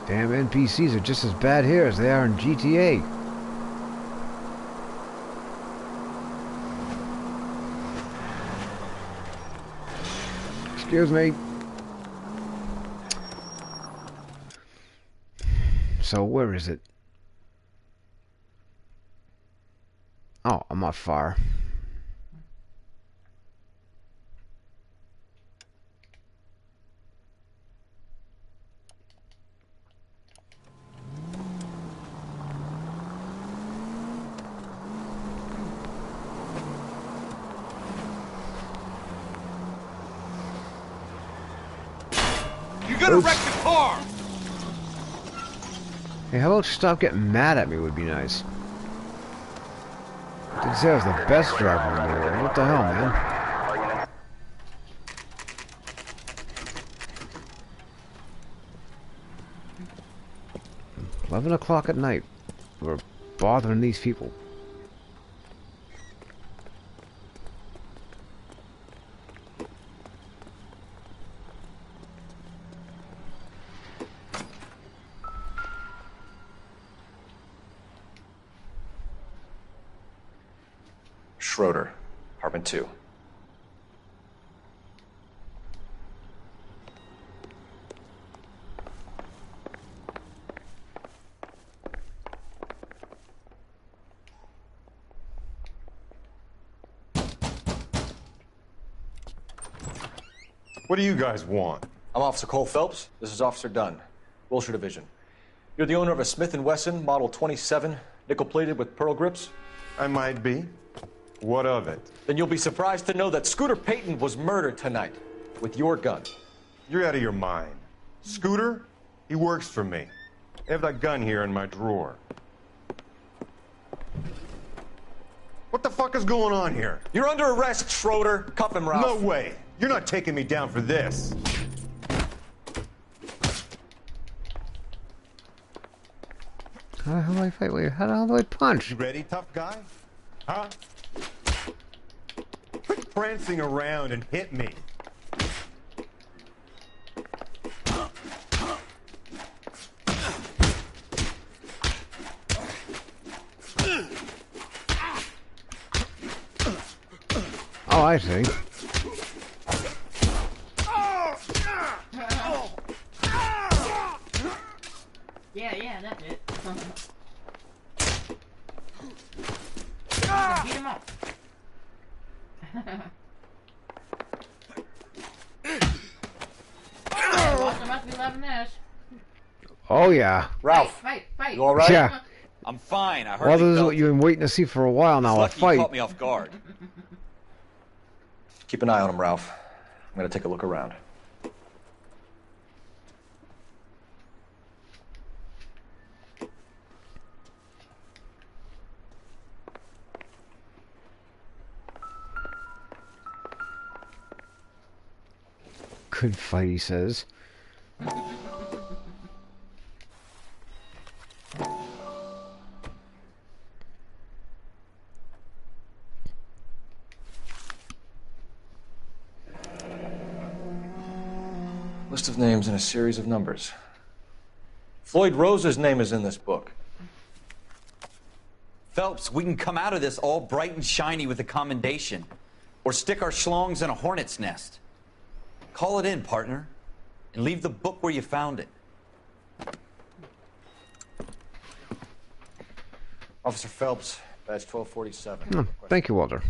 Speaker 1: Damn NPCs are just as bad here as they are in GTA. Excuse me. So where is it? Oh, I'm not far.
Speaker 5: You're gonna wreck the car!
Speaker 1: Hey, how about stop getting mad at me would be nice. Didn't say I was the best driver in the world. What the hell, man? It's 11 o'clock at night. We're bothering these people.
Speaker 6: Schroeder, apartment 2.
Speaker 12: What do you guys want?
Speaker 6: I'm Officer Cole Phelps. This is Officer Dunn, Wilshire Division. You're the owner of a Smith & Wesson Model 27, nickel-plated with pearl grips?
Speaker 12: I might be. What of it?
Speaker 6: Then you'll be surprised to know that Scooter Payton was murdered tonight with your gun.
Speaker 12: You're out of your mind. Scooter, he works for me. I have that gun here in my drawer. What the fuck is going on here?
Speaker 8: You're under arrest, Schroeder. Cuff him, Ralph.
Speaker 12: No way. You're not taking me down for this.
Speaker 1: How the hell do I fight? Wait, how the hell do I punch?
Speaker 12: You ready, tough guy? Huh? Quit prancing around and hit me.
Speaker 1: Oh, I see.
Speaker 11: Yeah, that's it. Beat him up. Walter must be loving this.
Speaker 1: Oh, yeah.
Speaker 8: Ralph,
Speaker 11: Fight.
Speaker 8: you all right?
Speaker 1: Yeah.
Speaker 3: I'm fine. I heard
Speaker 1: Well,
Speaker 3: he
Speaker 1: this is
Speaker 3: felt
Speaker 1: what you've been waiting to see for a while now, a
Speaker 3: lucky he
Speaker 1: fight.
Speaker 3: caught me off guard.
Speaker 6: Keep an eye on him, Ralph. I'm gonna take a look around.
Speaker 1: Good fight, he says.
Speaker 6: List of names and a series of numbers. Floyd Rose's name is in this book.
Speaker 3: Phelps, we can come out of this all bright and shiny with a commendation. Or stick our schlongs in a hornet's nest. Call it in, partner. And leave the book where you found it.
Speaker 6: Officer Phelps, badge 1247.
Speaker 1: Oh, thank you, Walter.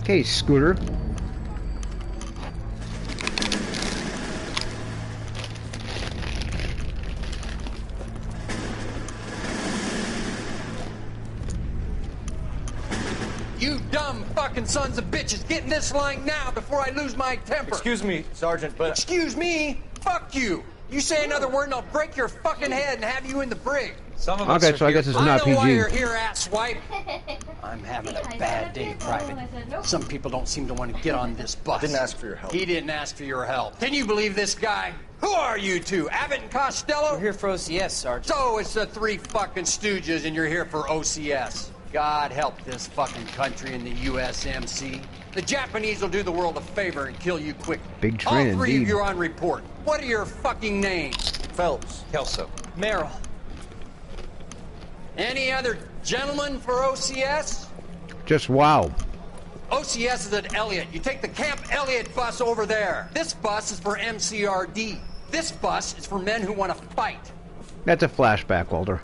Speaker 1: Okay, Scooter.
Speaker 13: You dumb fucking sons of bitches, get in this line now before I lose my temper.
Speaker 6: Excuse me, Sergeant, but...
Speaker 13: Excuse me? Fuck you. You say another word and I'll break your fucking head and have you in the brig.
Speaker 10: Some of us
Speaker 1: Okay,
Speaker 10: are
Speaker 1: so I
Speaker 10: here
Speaker 1: guess it's
Speaker 10: for-
Speaker 1: not
Speaker 13: I know why
Speaker 1: PG.
Speaker 13: you're here, asswipe. I'm having a bad day, Private. Some people don't seem to want to get on this bus.
Speaker 6: I didn't ask for your help.
Speaker 13: He didn't ask for your help. Can you believe this guy? Who are you two? Abbott and Costello?
Speaker 9: We're here for OCS, Sergeant.
Speaker 13: So it's the three fucking stooges and you're here for OCS. God help this fucking country and the USMC. The Japanese will do the world a favor and kill you quick.
Speaker 1: Big train,
Speaker 13: All three
Speaker 1: indeed.
Speaker 13: of you are on report. What are your fucking names?
Speaker 6: Phelps.
Speaker 10: Kelso.
Speaker 9: Merrill.
Speaker 13: Any other gentlemen for OCS?
Speaker 1: Just wow.
Speaker 13: OCS is at Elliott. You take the Camp Elliott bus over there. This bus is for MCRD. This bus is for men who want to fight.
Speaker 1: That's a flashback, Walter.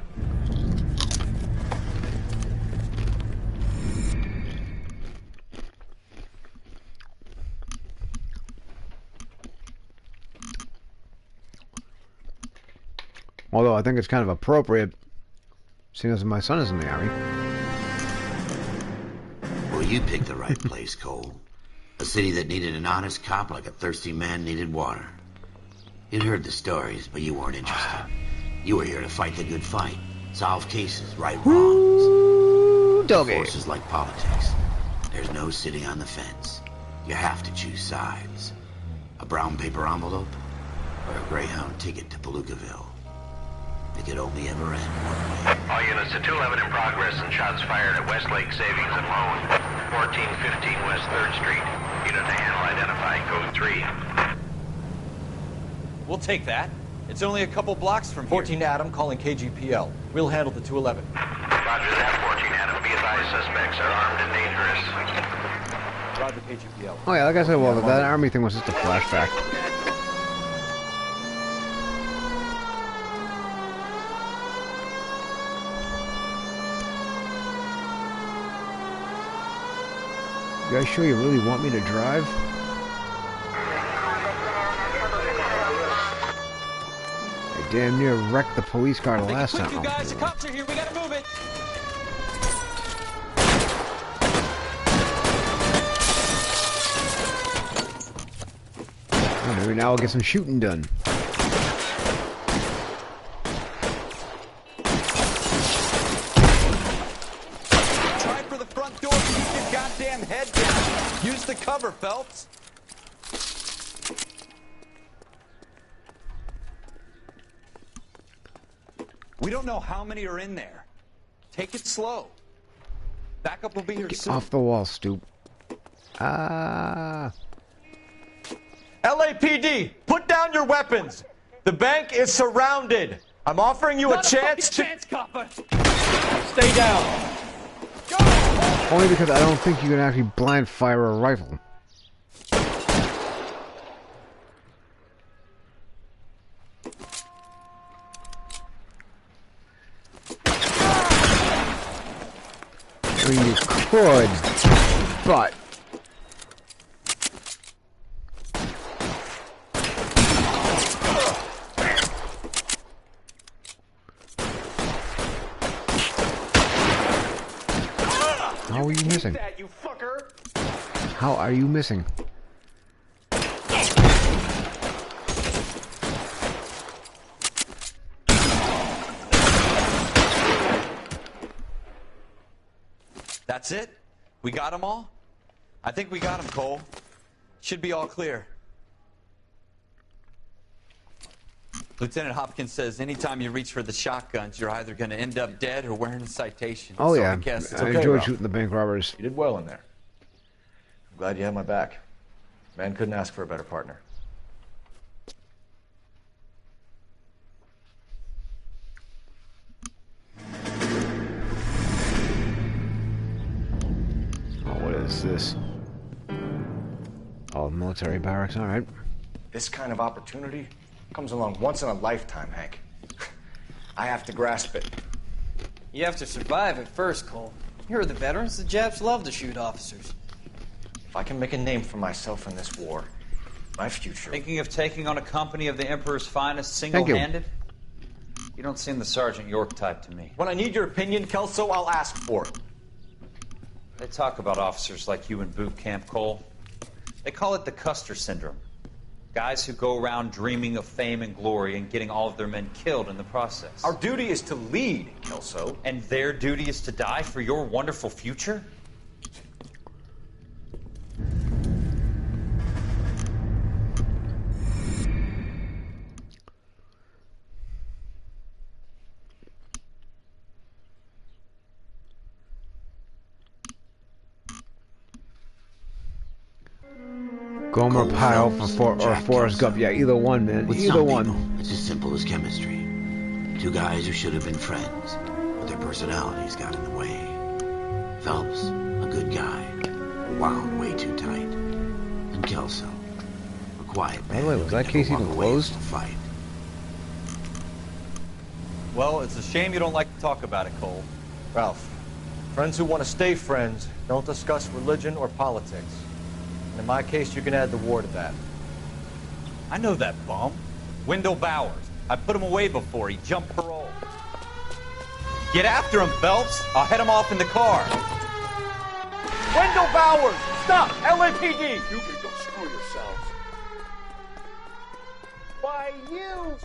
Speaker 1: Although I think it's kind of appropriate, seeing as my son is in the army.
Speaker 2: Well, you picked the right place, Cole. A city that needed an honest cop like a thirsty man needed water. You'd heard the stories, but you weren't interested. You were here to fight the good fight, solve cases, right wrongs.
Speaker 1: Doggy.
Speaker 2: Forces like politics. There's no sitting on the fence. You have to choose sides. A brown paper envelope or a Greyhound ticket to Palookaville. It could only ever end one way.
Speaker 4: All units to 211 in progress and shots fired at Westlake Savings and Loan, 1415 West 3rd Street. Unit to handle identified, code 3.
Speaker 3: We'll take that. It's only a couple blocks from here.
Speaker 6: 14 Adam calling KGPL. We'll handle the 211.
Speaker 4: Roger that, 14 Adam. Be advised, suspects are armed and dangerous.
Speaker 6: Roger KGPL.
Speaker 1: Oh yeah, like I said, well, that army thing was just a flashback. You guys sure you really want me to drive? I damn near wrecked the police car the last time.
Speaker 3: You guys, the cops are here. We gotta move it.
Speaker 1: Oh, maybe now I'll get some shooting done.
Speaker 3: Try for the front door. Keep your goddamn head down. Use the cover, Phelps. We don't know how many are in there. Take it slow. Backup will be here soon.
Speaker 1: Off the wall, Stoop. Ah.
Speaker 14: LAPD, put down your weapons. The bank is surrounded. I'm offering you a chance to...
Speaker 3: copper.
Speaker 14: Stay down.
Speaker 1: Only because I don't think you can actually blind fire a rifle. I mean, you could, but... How are you missing? How are you missing?
Speaker 3: That's it? We got them all? I think we got them, Cole. Should be all clear. Lieutenant Hopkins says anytime you reach for the shotguns, you're either going to end up dead or wearing a citation.
Speaker 1: Oh,
Speaker 3: so
Speaker 1: yeah.
Speaker 3: I guess it's
Speaker 1: I
Speaker 3: okay,
Speaker 1: enjoyed
Speaker 3: Ralph.
Speaker 1: shooting the bank robbers.
Speaker 6: You did well in there. I'm glad you had my back. Man couldn't ask for a better partner.
Speaker 1: Oh, what is this? Oh, military barracks, alright.
Speaker 6: This kind of opportunity comes along once in a lifetime, Hank. I have to grasp it.
Speaker 15: You have to survive it first, Cole. Here are the veterans. The Japs love to shoot officers.
Speaker 6: If I can make a name for myself in this war, my future...
Speaker 7: Thinking of taking on a company of the Emperor's finest single-handed? You don't seem the Sergeant York type to me.
Speaker 14: When I need your opinion, Kelso, I'll ask for it.
Speaker 7: They talk about officers like you in boot camp, Cole. They call it the Custer Syndrome. Guys who go around dreaming of fame and glory and getting all of their men killed in the process.
Speaker 14: Our duty is to lead, Kelso.
Speaker 7: And their duty is to die for your wonderful future?
Speaker 1: Gomer Pyle or Forrest Gump. Yeah, either one, man.
Speaker 2: With
Speaker 1: Either
Speaker 2: some
Speaker 1: one.
Speaker 2: people, it's as simple as chemistry. Two guys who should have been friends, but their personalities got in the way. Phelps, a good guy, wound way too tight. And Kelso, a quiet man.
Speaker 1: By the way, was that case even closed?
Speaker 2: Fight.
Speaker 5: Well, it's a shame you don't like to talk about it, Cole.
Speaker 14: Ralph, friends who want to stay friends don't discuss religion or politics. And in my case, you can add the war to that.
Speaker 5: I know that bum. Wendell Bowers. I put him away before. He jumped parole. Get after him, Phelps. I'll head him off in the car.
Speaker 14: Wendell Bowers! Stop! LAPD!
Speaker 16: You can go screw yourselves.
Speaker 14: Why, you...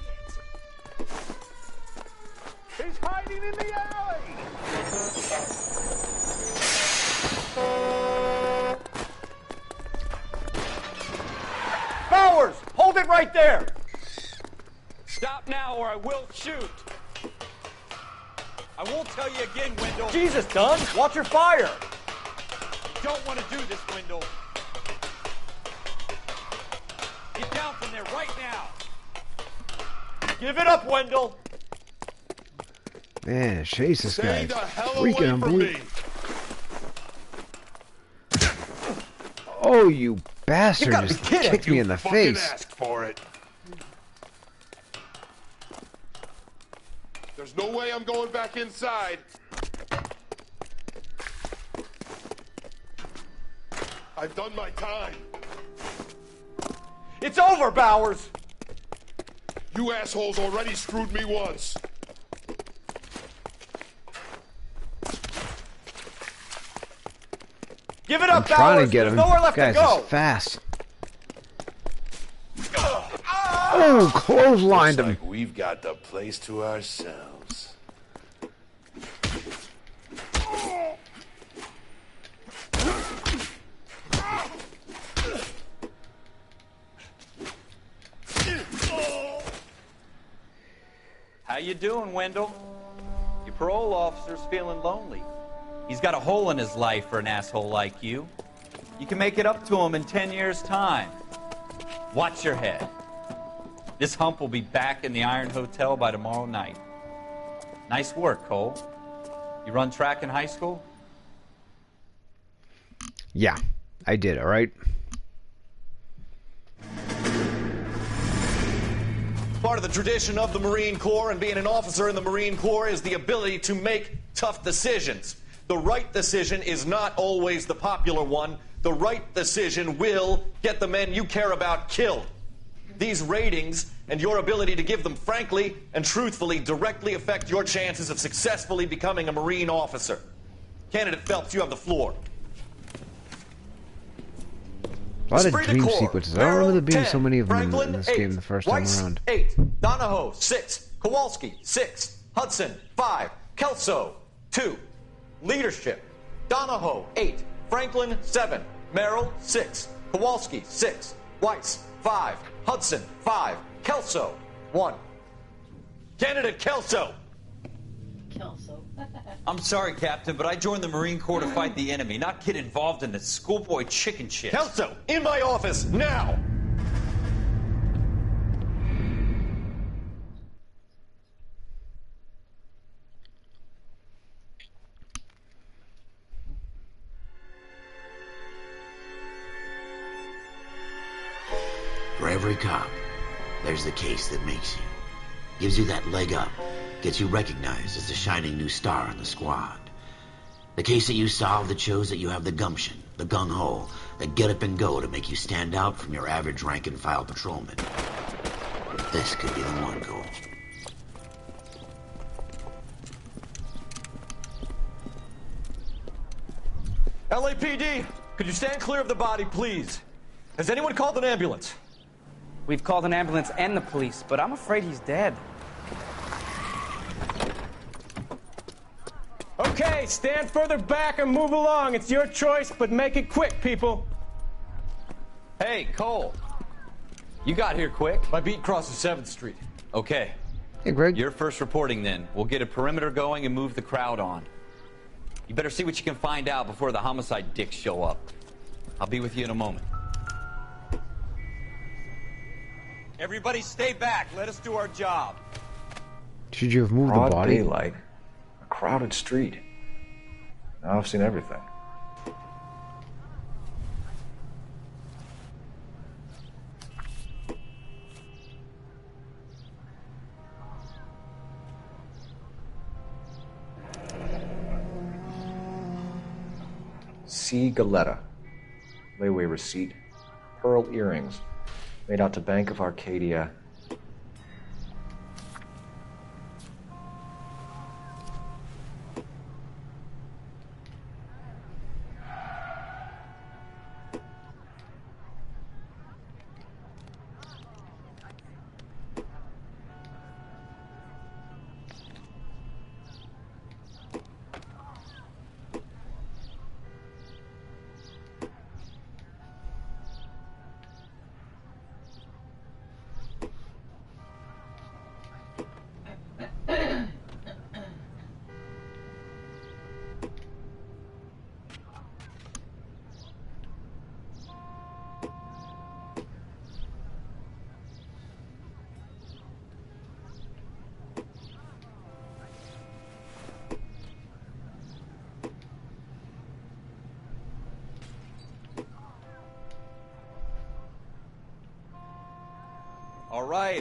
Speaker 16: He's hiding in the alley!
Speaker 14: Bowers! Hold it right there!
Speaker 5: Stop now or I will shoot. I won't tell you again, Wendell.
Speaker 14: Jesus, Dunn! Watch your fire!
Speaker 5: You don't want to do this, Wendell. Get down from there right now.
Speaker 14: Give it up, Wendell!
Speaker 1: Man, chase this guy.
Speaker 16: Stay the hell
Speaker 1: Freaking
Speaker 16: away from me.
Speaker 1: Oh, you bastard.
Speaker 14: You gotta
Speaker 1: Just
Speaker 14: be kidding.
Speaker 1: kicked me in the
Speaker 16: Fucking
Speaker 1: face.
Speaker 16: ask for it. There's no way I'm going back inside. I've done my time.
Speaker 14: It's over, Bowers!
Speaker 16: You assholes already screwed me once.
Speaker 14: Give it
Speaker 1: I'm
Speaker 14: up,
Speaker 1: trying
Speaker 14: Bowers!
Speaker 1: to get
Speaker 14: There's
Speaker 1: him.
Speaker 14: nowhere left
Speaker 1: Guys,
Speaker 14: to go!
Speaker 1: it's fast. Oh, clotheslined him.
Speaker 16: Looks like we've got the place to ourselves.
Speaker 5: How you doing, Wendell? Your parole officer's feeling lonely. He's got a hole in his life for an asshole like you. You can make it up to him in 10 years' time. Watch your head. This hump will be back in the Iron Hotel by tomorrow night. Nice work, Cole. You run track in high school?
Speaker 1: Yeah, I did, alright?
Speaker 17: Part of the tradition of the Marine Corps and being an officer in the Marine Corps is the ability to make tough decisions. The right decision is not always the popular one. The right decision will get the men you care about killed. These ratings and your ability to give them frankly and truthfully directly affect your chances of successfully becoming a Marine officer. Candidate Phelps, you have the floor.
Speaker 1: A lot of
Speaker 17: Esprit de
Speaker 1: dream
Speaker 17: Corps.
Speaker 1: sequences. I don't remember there being
Speaker 17: 10,
Speaker 1: so many of them in
Speaker 17: Franklin,
Speaker 1: this
Speaker 17: 8,
Speaker 1: game the first time
Speaker 17: Weiss,
Speaker 1: around.
Speaker 17: 8, Donahoe, 6, Kowalski, 6, Hudson, 5, Kelso, 2, Leadership, Donahoe, 8, Franklin, 7, Merrill, 6, Kowalski, 6, Weiss, 5, Hudson, 5, Kelso, 1. Candidate Kelso!
Speaker 11: Kelso.
Speaker 5: I'm sorry, Captain, but I joined the Marine Corps to fight the enemy, not get involved in the schoolboy chicken shit.
Speaker 17: Kelso, in my office, now!
Speaker 2: For every cop, there's the case that makes you. Gives you that leg up. Gets you recognized as the shining new star in the squad. The case that you solve that shows that you have the gumption, the gung-ho, the get up and go to make you stand out from your average rank-and-file patrolman. This could be the one, Cole.
Speaker 17: LAPD, could you stand clear of the body, please? Has anyone called an ambulance?
Speaker 18: We've called an ambulance and the police, but I'm afraid he's dead.
Speaker 19: Okay, stand further back and move along. It's your choice, but make it quick, people.
Speaker 5: Hey, Cole. You got here quick.
Speaker 17: My beat crosses 7th Street.
Speaker 5: Okay.
Speaker 1: Hey, Greg.
Speaker 5: You're first reporting then. We'll get a perimeter going and move the crowd on. You better see what you can find out before the homicide dicks show up. I'll be with you in a moment. Everybody stay back. Let us do our job.
Speaker 1: Should you have moved
Speaker 6: Broad
Speaker 1: the body?
Speaker 6: daylight. A crowded street. Now I've seen everything. C. Galetta. Layaway receipt. Pearl earrings. Made out to Bank of Arcadia.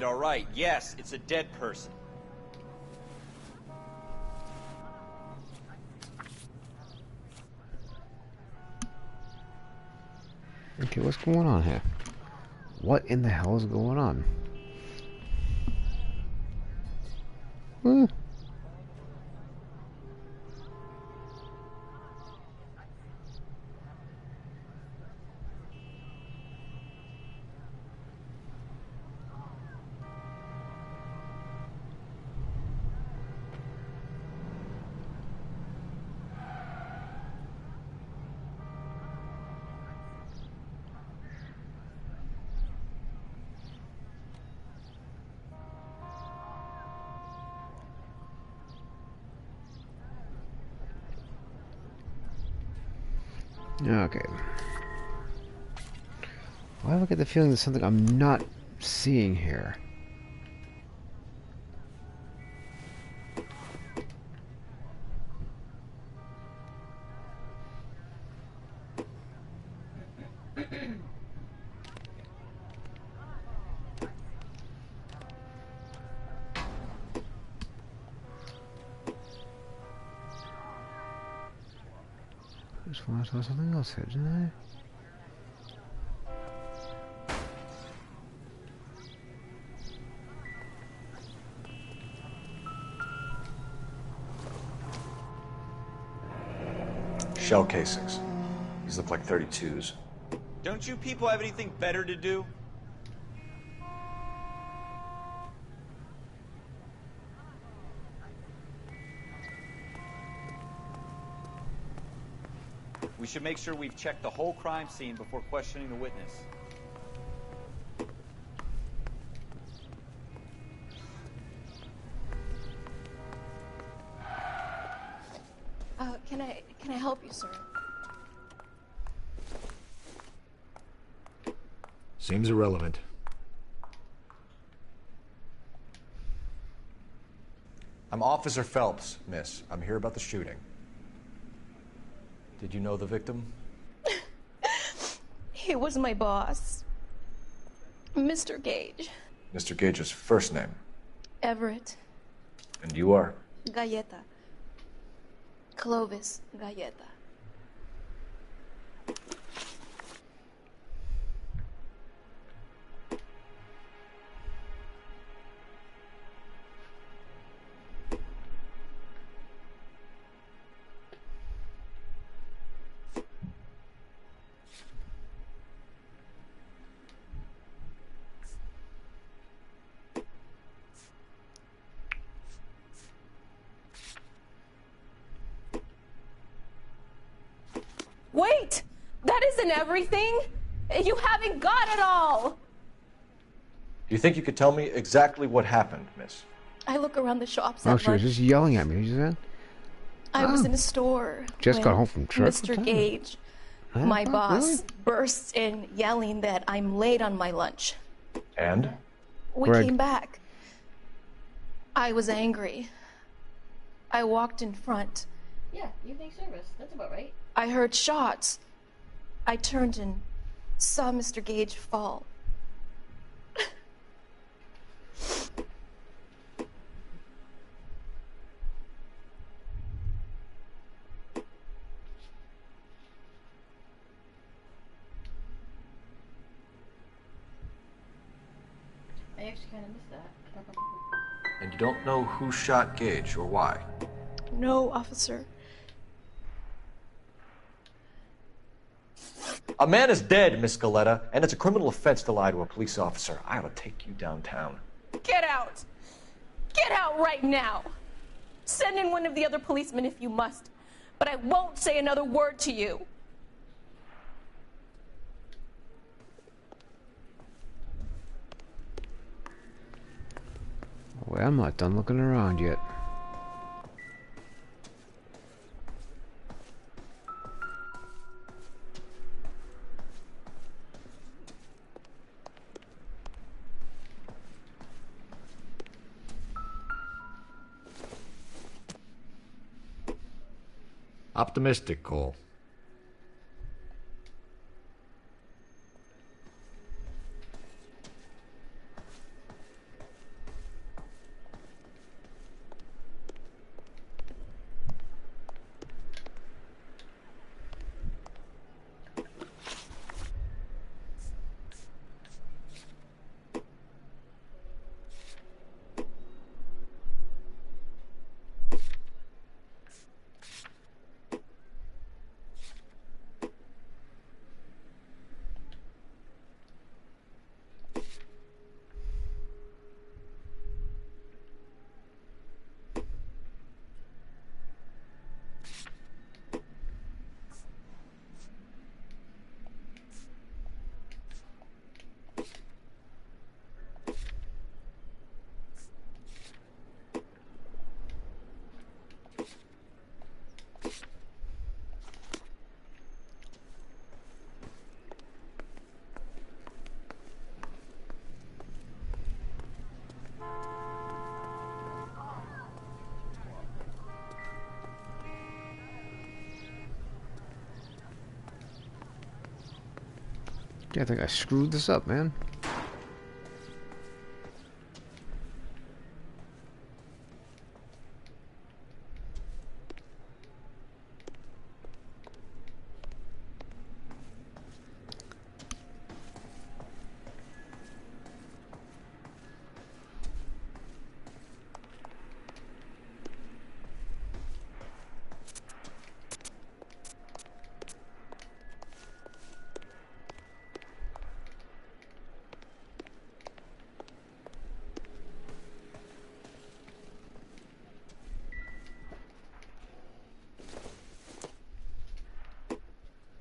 Speaker 5: All right. Yes, it's a dead person.
Speaker 1: Okay, what's going on here? What in the hell is going on? Hmm. Okay. Why do I get the feeling there's something I'm not seeing here? I just want to saw something else here, didn't I?
Speaker 6: Shell casings. These look like 32s.
Speaker 5: Don't you people have anything better to do? We should make sure we've checked the whole crime scene before questioning the witness.
Speaker 20: Can I help you, sir?
Speaker 21: Seems irrelevant.
Speaker 6: I'm Officer Phelps, miss. I'm here about the shooting. Did you know the victim?
Speaker 20: He was my boss. Mr. Gage.
Speaker 6: Mr. Gage's first name.
Speaker 20: Everett.
Speaker 6: And you are?
Speaker 20: Galleta. Clovis Galleta. Wait! That isn't everything! You haven't got it all!
Speaker 6: Do you think you could tell me exactly what happened, miss?
Speaker 20: I look around the shops
Speaker 1: Oh,
Speaker 20: at
Speaker 1: she was
Speaker 20: lunch.
Speaker 1: just yelling at me, she said.
Speaker 20: I was in a store.
Speaker 1: Just
Speaker 20: when
Speaker 1: got home from church?
Speaker 20: Mr.
Speaker 1: What time?
Speaker 20: Gage,
Speaker 1: Huh?
Speaker 20: my
Speaker 1: Oh,
Speaker 20: boss,
Speaker 1: really?
Speaker 20: bursts in yelling that I'm late on my lunch.
Speaker 6: And?
Speaker 20: We
Speaker 1: Greg.
Speaker 20: came back. I was angry. I walked in front.
Speaker 11: Yeah, evening service. That's about right.
Speaker 20: I heard shots. I turned and saw Mr. Gage fall.
Speaker 11: I actually kind of missed that.
Speaker 6: And you don't know who shot Gage or why?
Speaker 20: No, officer.
Speaker 6: A man is dead, Miss Galletta, and it's a criminal offense to lie to a police officer. I ought to take you downtown.
Speaker 20: Get out! Get out right now! Send in one of the other policemen if you must, but I won't say another word to you.
Speaker 1: Well, I'm not done looking around yet.
Speaker 21: Optimistic, Cole.
Speaker 1: Yeah, I think I screwed this up, man.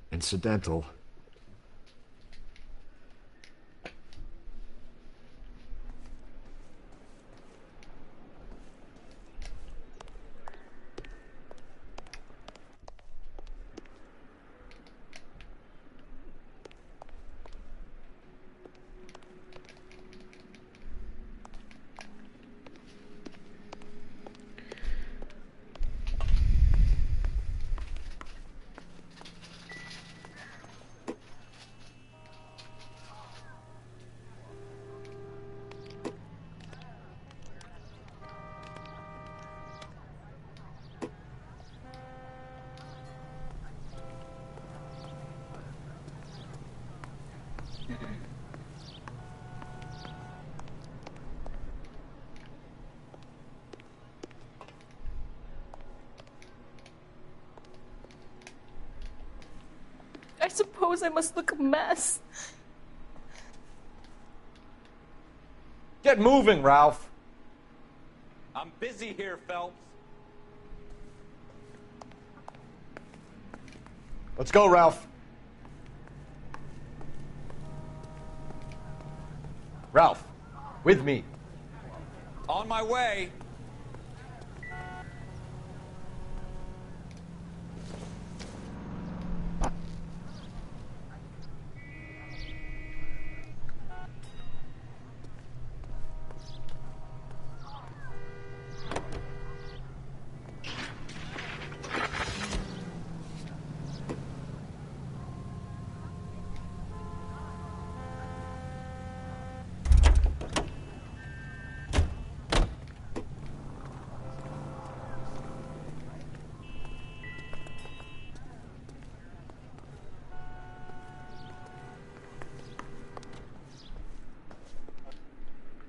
Speaker 21: Incidental.
Speaker 20: I suppose I must look a mess.
Speaker 14: Get moving, Ralph.
Speaker 5: I'm busy here, Phelps.
Speaker 14: Let's go, Ralph. Ralph, with me.
Speaker 5: On my way.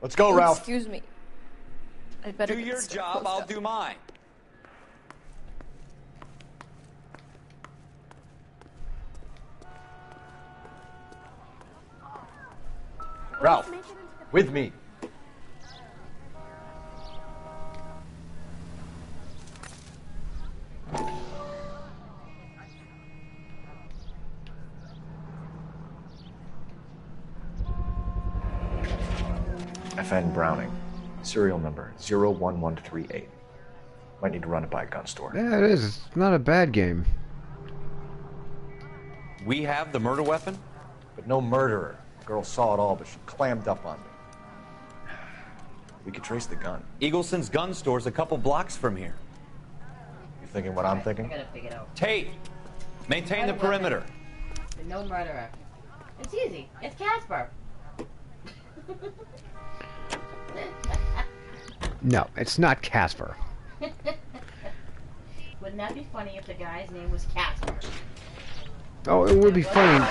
Speaker 14: Let's go, Ralph.
Speaker 20: Excuse me. I better
Speaker 5: do your job, I'll do mine.
Speaker 14: Ralph, with me. FN Browning, serial number 01138. Might need to run it by a gun store.
Speaker 1: Yeah, it is. It's not a bad game.
Speaker 5: We have the murder weapon?
Speaker 14: But no murderer. The girl saw it all, but she clammed up on me. We could trace the gun.
Speaker 5: Eagleson's gun store's a couple blocks from here.
Speaker 14: You thinking what I'm thinking?
Speaker 11: I gotta figure it out.
Speaker 5: Tate, maintain the perimeter.
Speaker 11: No murderer. It's easy. It's Casper.
Speaker 1: No, it's not Casper.
Speaker 11: Wouldn't that be funny if the guy's name was Casper?
Speaker 1: Oh, it would be funny.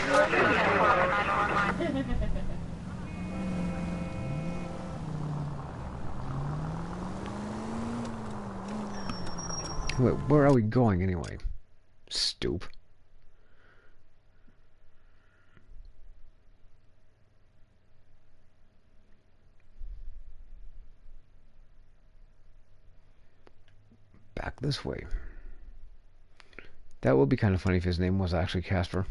Speaker 1: Wait, where are we going anyway? Stoop. Back this way. That would be kind of funny if his name was actually Casper.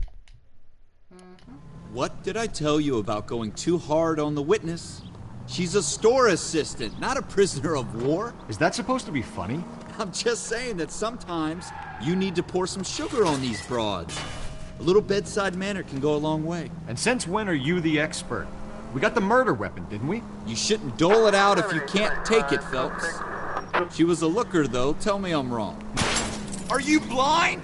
Speaker 12: What did I tell you about going too hard on the witness? She's a store assistant, not a prisoner of war.
Speaker 8: Is that supposed to be funny?
Speaker 12: I'm just saying that sometimes you need to pour some sugar on these broads. A little bedside manner can go a long way.
Speaker 8: And since when are you the expert? We got the murder weapon, didn't we?
Speaker 12: You shouldn't dole it out if you can't take it, Phelps. She was a looker, though. Tell me I'm wrong. Are you blind?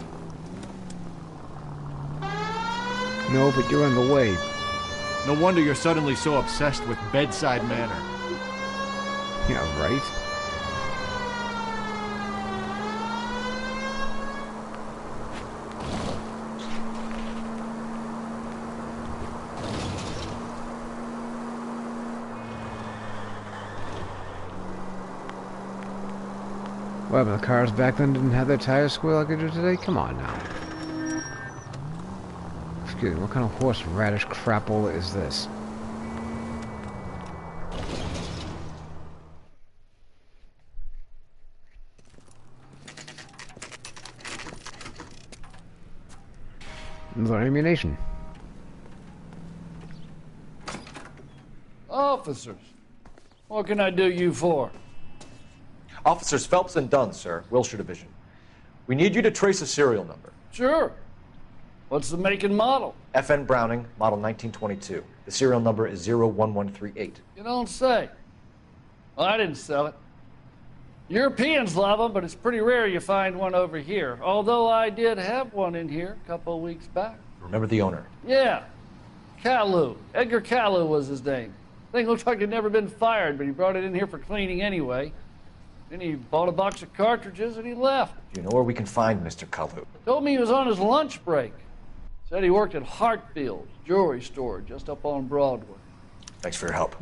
Speaker 1: No, but you're in the way.
Speaker 8: No wonder you're suddenly so obsessed with bedside manner.
Speaker 1: Yeah, right? What, the cars back then didn't have their tires squeal like they do today? Come on now. Excuse me, what kind of horseradish crapola is this? Another ammunition.
Speaker 10: Officers, what can I do you for?
Speaker 14: Officers Phelps and Dunn, sir, Wilshire Division. We need you to trace a serial number.
Speaker 10: Sure. What's the make and model?
Speaker 14: FN Browning, model 1922. The serial number is 01138.
Speaker 10: You don't say. Well, I didn't sell it. Europeans love them, but it's pretty rare you find one over here. Although I did have one in here a couple of weeks back.
Speaker 14: Remember the owner?
Speaker 10: Yeah. Kalu. Edgar Kalu was his name. Thing looked like it'd never been fired, but he brought it in here for cleaning anyway. Then he bought a box of cartridges and he left.
Speaker 14: Do you know where we can find Mr. Kalu?
Speaker 10: Told me he was on his lunch break. Said he worked at Hartfield's jewelry store just up on Broadway.
Speaker 14: Thanks for your help.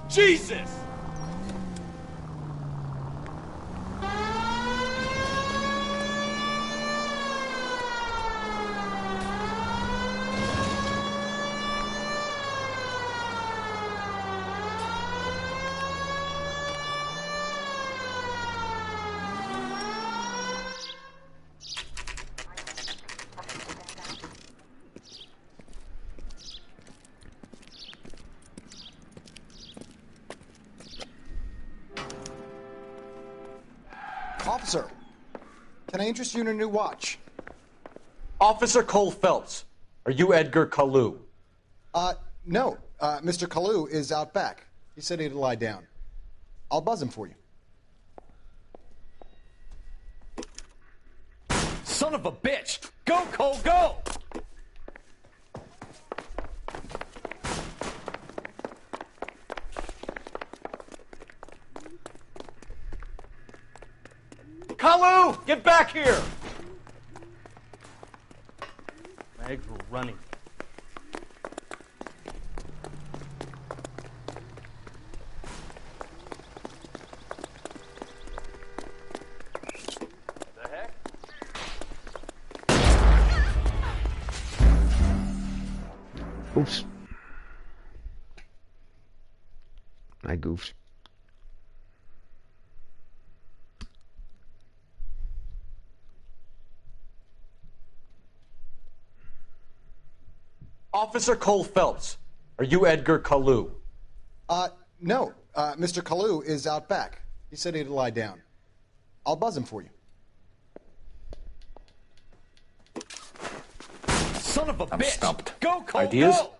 Speaker 5: Jesus!
Speaker 22: Officer, can I interest you in a new watch?
Speaker 14: Officer Cole Phelps, are you Edgar Kalu?
Speaker 22: No. Mr. Kalu is out back. He said he'd lie down. I'll buzz him for you.
Speaker 5: Son of a bitch! Go, Cole, go!
Speaker 14: Kalu, get back here!
Speaker 7: Mags were running.
Speaker 14: The heck?
Speaker 1: Oops. I goofed.
Speaker 14: Officer Cole Phelps, are you Edgar Kalu?
Speaker 22: No. Mr. Kalu is out back. He said he'd lie down. I'll buzz him for you.
Speaker 5: Son of a
Speaker 14: I'm
Speaker 5: bitch!
Speaker 14: stumped.
Speaker 5: Go, Cole,
Speaker 14: Ideas?
Speaker 5: go!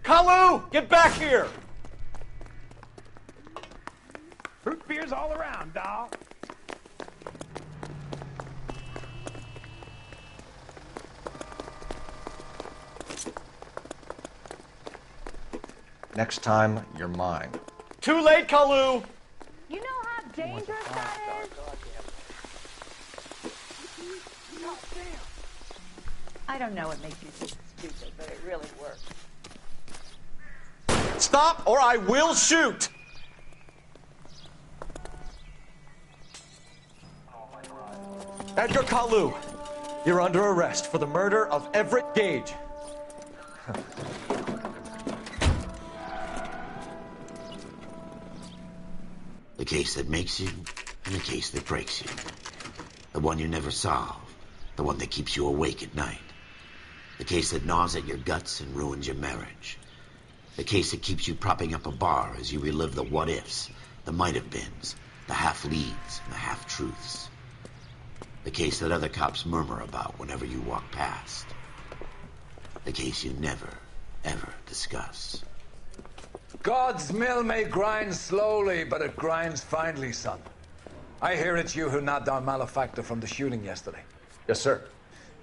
Speaker 14: Kalu, get back here!
Speaker 19: Fruit beers all around, doll.
Speaker 14: Next time, you're mine.
Speaker 5: Too late, Kalu!
Speaker 23: You know how dangerous that is?
Speaker 24: I don't know what makes you so stupid, but it really works.
Speaker 5: Stop, or I will shoot!
Speaker 14: Edgar Kalu, you're under arrest for the murder of Everett Gage.
Speaker 2: The The case that makes you, and the case that breaks you. The one you never solve. The one that keeps you awake at night. The case that gnaws at your guts and ruins your marriage. The case that keeps you propping up a bar as you relive the what-ifs, the might-have-beens, the half-leads, and the half-truths. The case that other cops murmur about whenever you walk past. The case you never, ever discuss.
Speaker 3: God's mill may grind slowly, but it grinds finely, son. I hear it's you who nabbed our malefactor from the shooting yesterday.
Speaker 6: Yes, sir.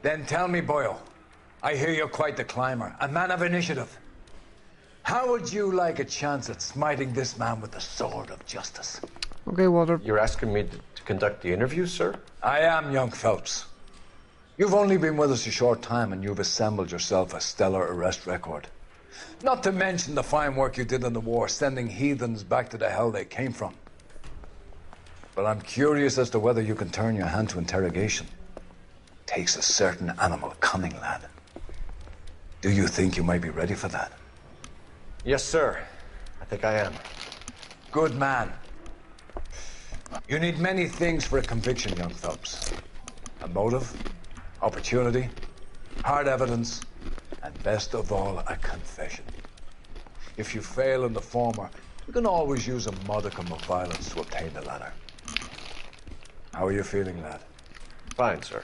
Speaker 3: Then tell me, Boyle, I hear you're quite the climber, a man of initiative. How would you like a chance at smiting this man with the sword of justice?
Speaker 1: Okay, Walter.
Speaker 6: You're asking me to conduct the interview, sir?
Speaker 3: I am, young Phelps. You've only been with us a short time and you've assembled yourself a stellar arrest record. Not to mention the fine work you did in the war, sending heathens back to the hell they came from. But I'm curious as to whether you can turn your hand to interrogation. Takes a certain animal cunning, lad. Do you think you might be ready for that?
Speaker 6: Yes, sir. I think I am.
Speaker 3: Good man. You need many things for a conviction, young Phelps. A motive, opportunity, hard evidence, and best of all, a confession. If you fail in the former, you can always use a modicum of violence to obtain the latter. How are you feeling, lad?
Speaker 6: Fine, sir.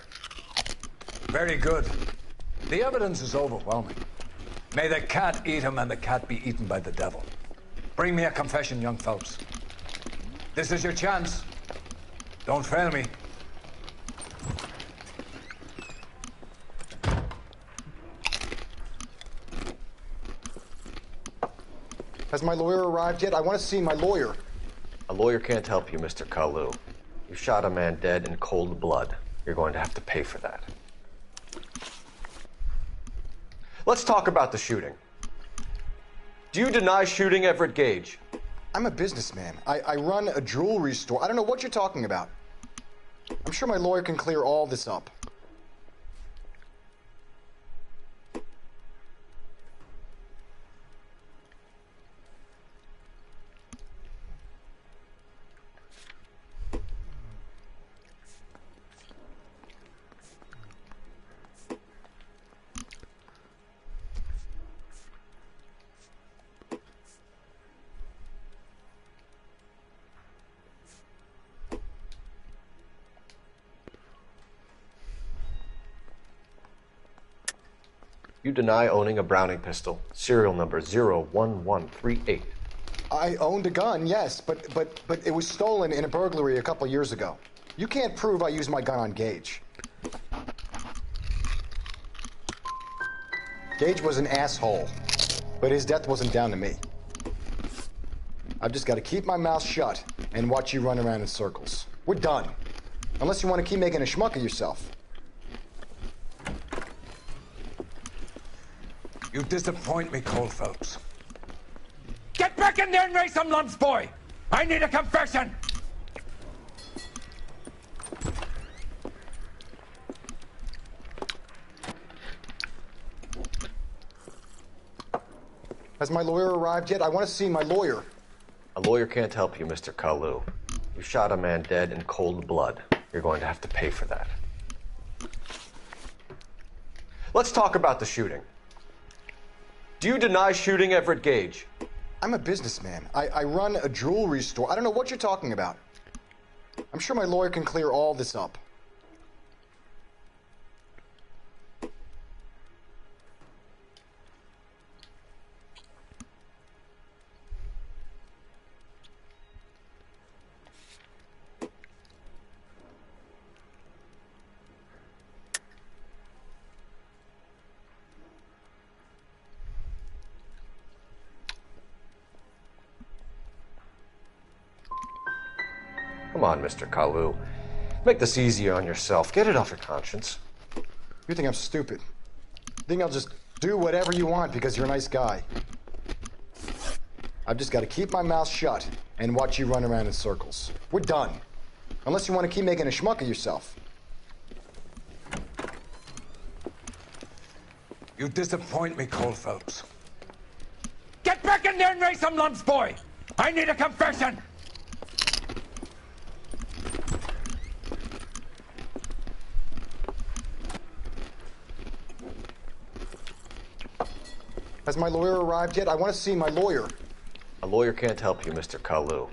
Speaker 3: Very good. The evidence is overwhelming. May the cat eat him and the cat be eaten by the devil. Bring me a confession, young Phelps. This is your chance. Don't fail me.
Speaker 22: Has my lawyer arrived yet? I want to see my lawyer.
Speaker 6: A lawyer can't help you, Mr. Kalu. You shot a man dead in cold blood. You're going to have to pay for that. Let's talk about the shooting. Do you deny shooting Everett Gage?
Speaker 22: I'm a businessman. I run a jewelry store. I don't know what you're talking about. I'm sure my lawyer can clear all this up.
Speaker 6: You deny owning a Browning pistol, serial number 01138.
Speaker 22: I owned a gun, yes, but it was stolen in a burglary a couple years ago. You can't prove I used my gun on Gage. Gage was an asshole, but his death wasn't down to me. I've just got to keep my mouth shut and watch you run around in circles. We're done. Unless you want to keep making a schmuck of yourself.
Speaker 3: You disappoint me, Cole Phelps. Get back in there and raise some lumps, boy! I need a confession!
Speaker 22: Has my lawyer arrived yet? I want to see my lawyer.
Speaker 6: A lawyer can't help you, Mr. Kalu. You shot a man dead in cold blood. You're going to have to pay for that. Let's talk about the shooting. Do you deny shooting Everett Gage?
Speaker 22: I'm a businessman. I run a jewelry store. I don't know what you're talking about. I'm sure my lawyer can clear all this up.
Speaker 6: Come on, Mr. Kalu. Make this easier on yourself. Get it off your conscience.
Speaker 22: You think I'm stupid? You think I'll just do whatever you want because you're a nice guy? I've just got to keep my mouth shut and watch you run around in circles. We're done. Unless you want to keep making a schmuck of yourself.
Speaker 3: You disappoint me, Cole Phelps. Get back in there and raise some lumps, boy! I need a confession!
Speaker 22: Has my lawyer arrived yet? I want to see my lawyer.
Speaker 6: A lawyer can't help you, Mr. Kalu.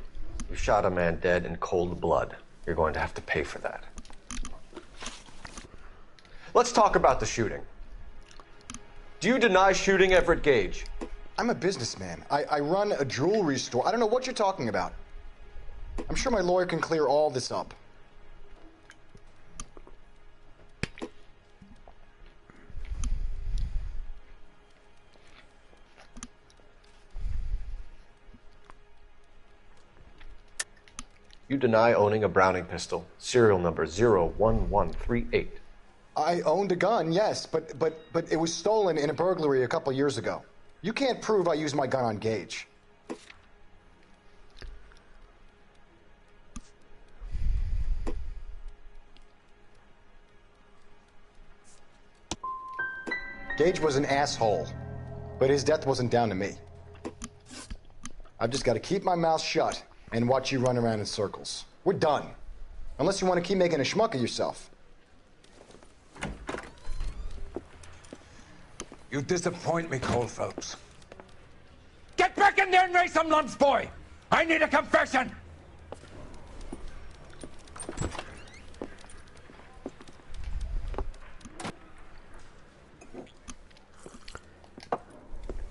Speaker 6: You shot a man dead in cold blood. You're going to have to pay for that. Let's talk about the shooting. Do you deny shooting Everett Gage?
Speaker 22: I'm a businessman. I run a jewelry store. I don't know what you're talking about. I'm sure my lawyer can clear all this up.
Speaker 6: You deny owning a Browning pistol, serial number 01138.
Speaker 22: I owned a gun, yes, but it was stolen in a burglary a couple years ago. You can't prove I used my gun on Gage. Gage was an asshole, but his death wasn't down to me. I've just got to keep my mouth shut and watch you run around in circles. We're done. Unless you want to keep making a schmuck of yourself.
Speaker 3: You disappoint me, Cole Phelps. Get back in there and raise some lumps, boy! I need a confession!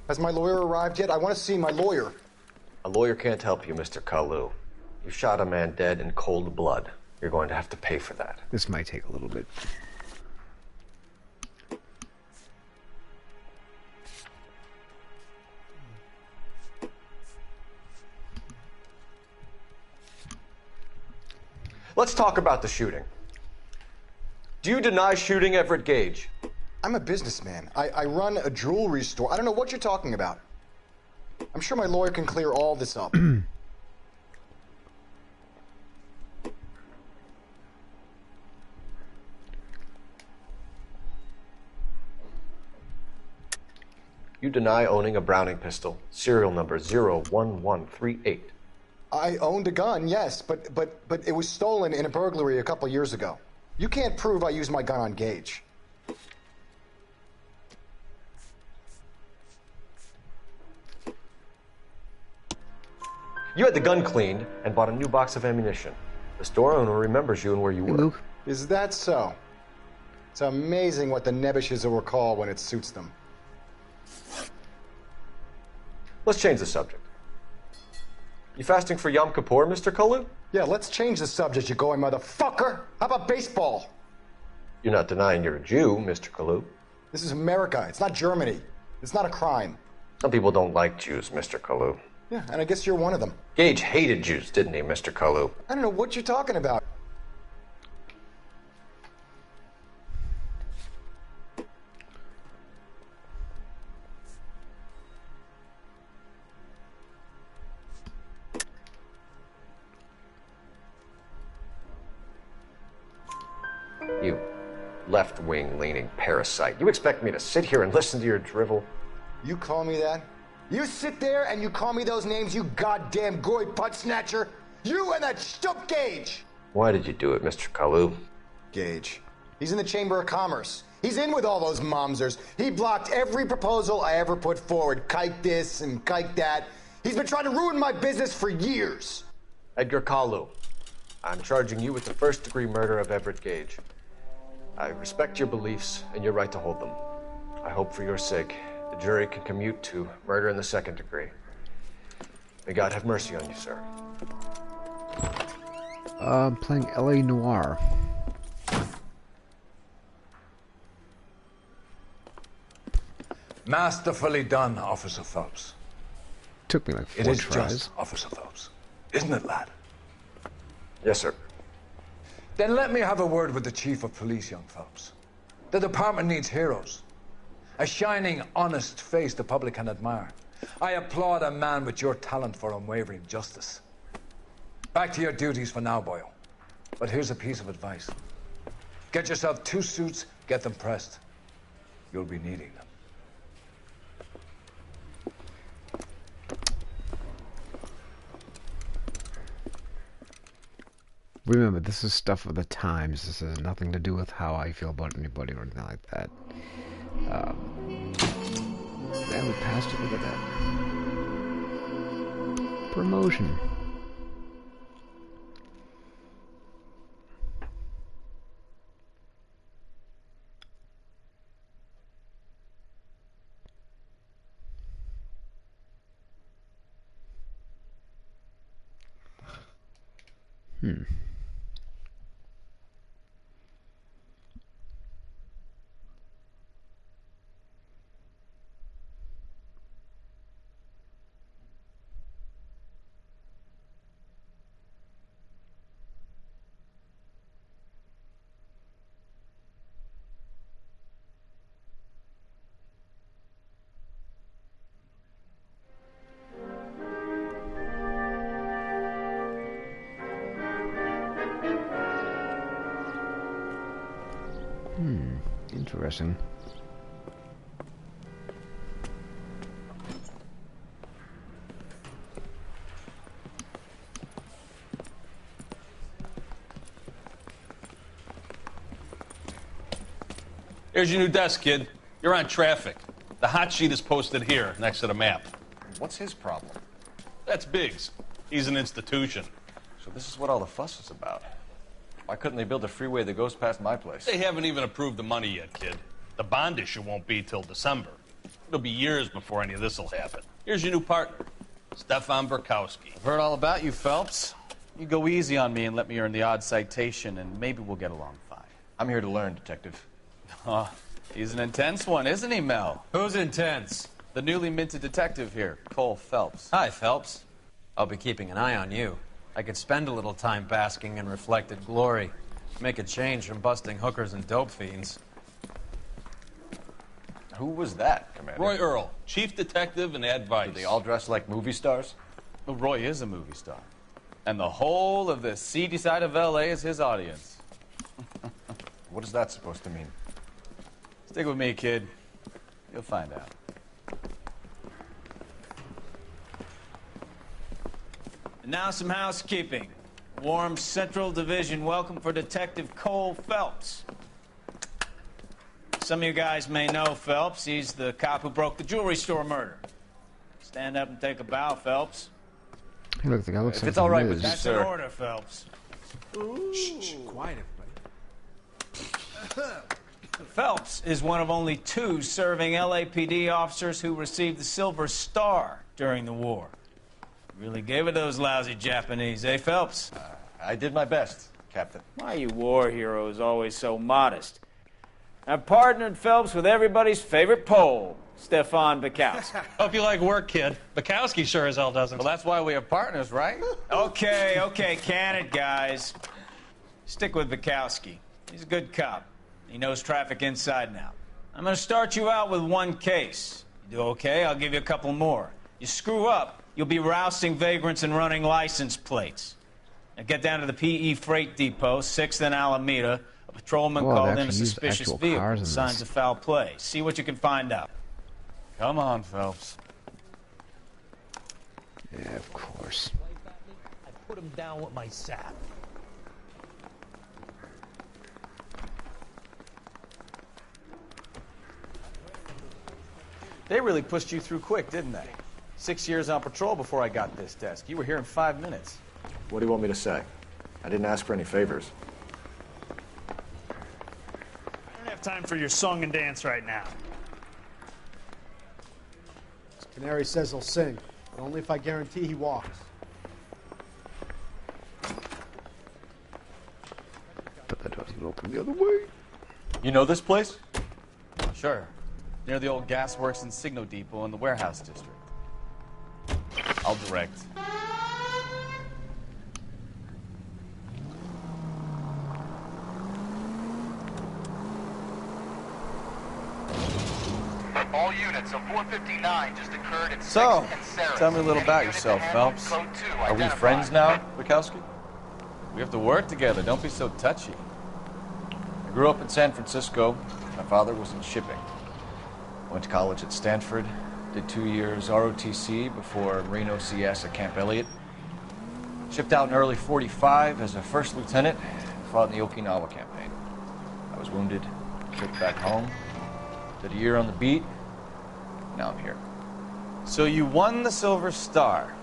Speaker 22: Has my lawyer arrived yet? I want to see my lawyer.
Speaker 6: A lawyer can't help you, Mr. Kalu. You shot a man dead in cold blood. You're going to have to pay for that.
Speaker 1: This might take a little bit.
Speaker 6: Let's talk about the shooting. Do you deny shooting Everett Gage?
Speaker 22: I'm a businessman. I run a jewelry store. I don't know what you're talking about. I'm sure my lawyer can clear all this up.
Speaker 6: You deny owning a Browning pistol, serial number 01138.
Speaker 22: I owned a gun, yes, but it was stolen in a burglary a couple years ago. You can't prove I used my gun on Gage.
Speaker 6: You had the gun cleaned and bought a new box of ammunition. The store owner remembers you and where you were.
Speaker 22: Is that so? It's amazing what the Nebbishes will recall when it suits them.
Speaker 6: Let's change the subject. You fasting for Yom Kippur, Mr. Kalu?
Speaker 22: Yeah, let's change the subject, you going motherfucker. How about baseball?
Speaker 6: You're not denying you're a Jew, Mr. Kalu.
Speaker 22: This is America. It's not Germany. It's not a crime.
Speaker 6: Some people don't like Jews, Mr. Kalu.
Speaker 22: Yeah, and I guess you're one of them.
Speaker 6: Gage hated Jews, didn't he, Mr. Kalu?
Speaker 22: I don't know what you're talking about.
Speaker 6: You left-wing leaning parasite. You expect me to sit here and listen to your drivel?
Speaker 22: You call me that? You sit there and you call me those names, you goddamn goy putt snatcher? You and that stup Gage!
Speaker 6: Why did you do it, Mr. Kalu?
Speaker 22: Gage. He's in the Chamber of Commerce. He's in with all those momsers. He blocked every proposal I ever put forward. Kike this and kike that. He's been trying to ruin my business for years.
Speaker 6: Edgar Kalu, I'm charging you with the first-degree murder of Everett Gage. I respect your beliefs and your right to hold them. I hope for your sake the jury can commute to murder in the second degree. May God have mercy on you, sir.
Speaker 1: I'm playing L.A. Noire.
Speaker 3: Masterfully done, Officer Phelps.
Speaker 1: Took me like 4
Speaker 3: It is
Speaker 1: tries.
Speaker 3: just, Officer Phelps. Isn't it, lad?
Speaker 6: Yes, sir.
Speaker 3: Then let me have a word with the Chief of Police, young Phelps. The department needs heroes. A shining, honest face the public can admire. I applaud a man with your talent for unwavering justice. Back to your duties for now, Boyle. But here's a piece of advice. Get yourself 2 suits, get them pressed. You'll be needing them.
Speaker 1: Remember, this is stuff of the times. This has nothing to do with how I feel about anybody or anything like that. And we passed it. Look at that. Promotion. Interesting.
Speaker 4: Here's your new desk, kid. You're on traffic. The hot sheet is posted here, next to the map.
Speaker 6: What's his problem?
Speaker 4: That's Biggs. He's an institution.
Speaker 6: So this is what all the fuss is about. Why couldn't they build a freeway that goes past my place?
Speaker 4: They haven't even approved the money yet, kid. The bond issue won't be till December. It'll be years before any of this will happen. Here's your new partner, Stefan Burkowski.
Speaker 5: I've heard all about you, Phelps. You go easy on me and let me earn the odd citation, and maybe we'll get along fine.
Speaker 6: I'm here to learn, Detective.
Speaker 5: Oh, he's an intense one, isn't he, Mel?
Speaker 9: Who's intense?
Speaker 5: The newly minted detective here, Cole Phelps.
Speaker 9: Hi, Phelps. I'll be keeping an eye on you. I could spend a little time basking in reflected glory. Make a change from busting hookers and dope fiends.
Speaker 6: Who was that, Commander?
Speaker 4: Roy Earl, chief detective and advice.
Speaker 6: Do they all dress like movie stars?
Speaker 5: Well, Roy is a movie star. And the whole of the seedy side of L.A. is his audience.
Speaker 6: What is that supposed to mean?
Speaker 5: Stick with me, kid. You'll find out. And now some housekeeping. Warm Central Division welcome for Detective Cole Phelps. Some of you guys may know Phelps. He's the cop who broke the jewelry store murder. Stand up and take a bow, Phelps.
Speaker 1: Hey, look, the guy looks
Speaker 6: if
Speaker 1: like
Speaker 6: it's all right with you,
Speaker 5: That's
Speaker 6: sir.
Speaker 5: an order, Phelps.
Speaker 13: Shh, quiet, everybody.
Speaker 5: Phelps is one of only 2 serving LAPD officers who received the Silver Star during the war. Really gave it those lousy Japanese, eh, Phelps?
Speaker 6: I did my best, Captain.
Speaker 5: Why, you war heroes always so modest. I've partnered Phelps with everybody's favorite Pole, Stefan Burkowski.
Speaker 15: Hope you like work, kid. Bukowski sure as hell doesn't.
Speaker 5: Well, that's why we have partners, right? Okay, can it, guys. Stick with Burkowski. He's a good cop. He knows traffic inside and out. I'm going to start you out with 1 case. You do okay, I'll give you a couple more. You screw up, you'll be rousting vagrants and running license plates. Now get down to the PE Freight Depot, 6th and Alameda. A patrolman called in a suspicious vehicle, signs of foul play. See what you can find out. Come on, Phelps.
Speaker 1: Yeah, of course.
Speaker 13: I put him down with my sap.
Speaker 5: They really pushed you through quick, didn't they? 6 years on patrol before I got this desk. You were here in 5 minutes.
Speaker 6: What do you want me to say? I didn't ask for any favors.
Speaker 25: I don't have time for your song and dance right now.
Speaker 26: Canary says he'll sing, but only if I guarantee he walks.
Speaker 1: But that doesn't open the other way.
Speaker 6: You know this place?
Speaker 5: Sure. Near the old gasworks and Signo Depot in the warehouse district. I'll direct.
Speaker 27: All units, a 459 just occurred at 6th
Speaker 5: So,
Speaker 27: and Sarah.
Speaker 5: tell me a little about yourself, Phelps.
Speaker 6: Are we friends now, Bukowski?
Speaker 5: We have to work together. Don't be so touchy.
Speaker 6: I grew up in San Francisco. My father was in shipping. Went to college at Stanford. Did 2 years ROTC before Marine OCS at Camp Elliott. Shipped out in early '45 as a first lieutenant. Fought in the Okinawa campaign. I was wounded. Shipped back home. Did a year on the beat. Now I'm here.
Speaker 5: So you won the Silver Star.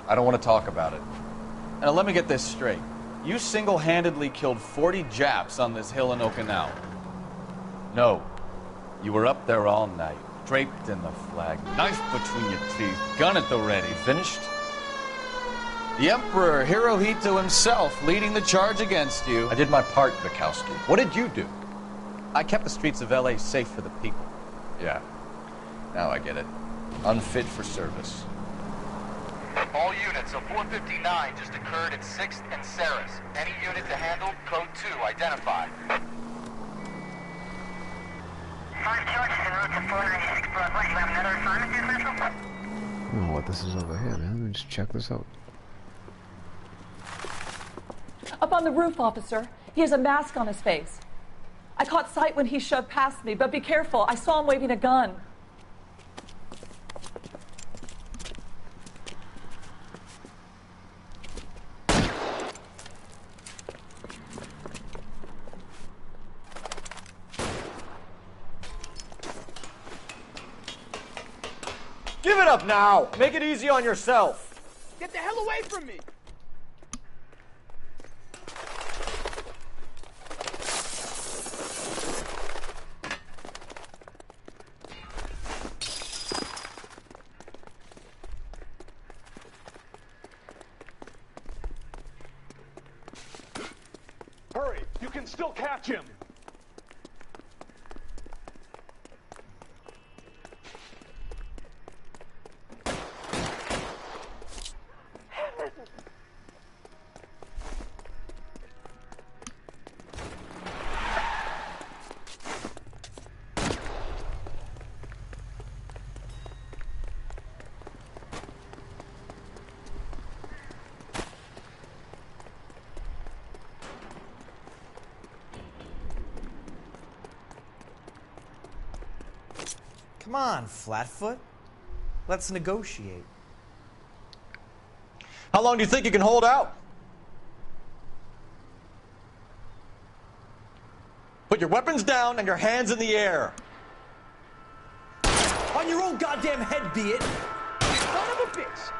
Speaker 6: I don't want to talk about it.
Speaker 5: Now let me get this straight. You single-handedly killed 40 Japs on this hill in Okinawa.
Speaker 6: No.
Speaker 5: You were up there all night, draped in the flag, knife between your teeth, gun at the ready.
Speaker 6: Finished?
Speaker 5: The Emperor Hirohito himself leading the charge against you.
Speaker 6: I did my part, Bukowski. What did you do?
Speaker 5: I kept the streets of L.A. safe for the people.
Speaker 6: Yeah. Now I get it. Unfit for service.
Speaker 27: All units, a 459 just occurred at 6th and Saris. Any unit to handle, code 2, identify.
Speaker 1: 5 George, en route to 496 Broadway. You have another assignment here, Central? I don't know what this is over here, man. Let me just check this out.
Speaker 23: Up on the roof, officer. He has a mask on his face. I caught sight when he shoved past me, but be careful. I saw him waving a gun.
Speaker 14: Give it up now! Make it easy on yourself!
Speaker 19: Get the hell away from me! Hurry! You can still catch him!
Speaker 11: Come on, Flatfoot. Let's negotiate.
Speaker 14: How long do you think you can hold out? Put your weapons down and your hands in the air.
Speaker 11: On your own goddamn head, be it.
Speaker 19: Son of a bitch!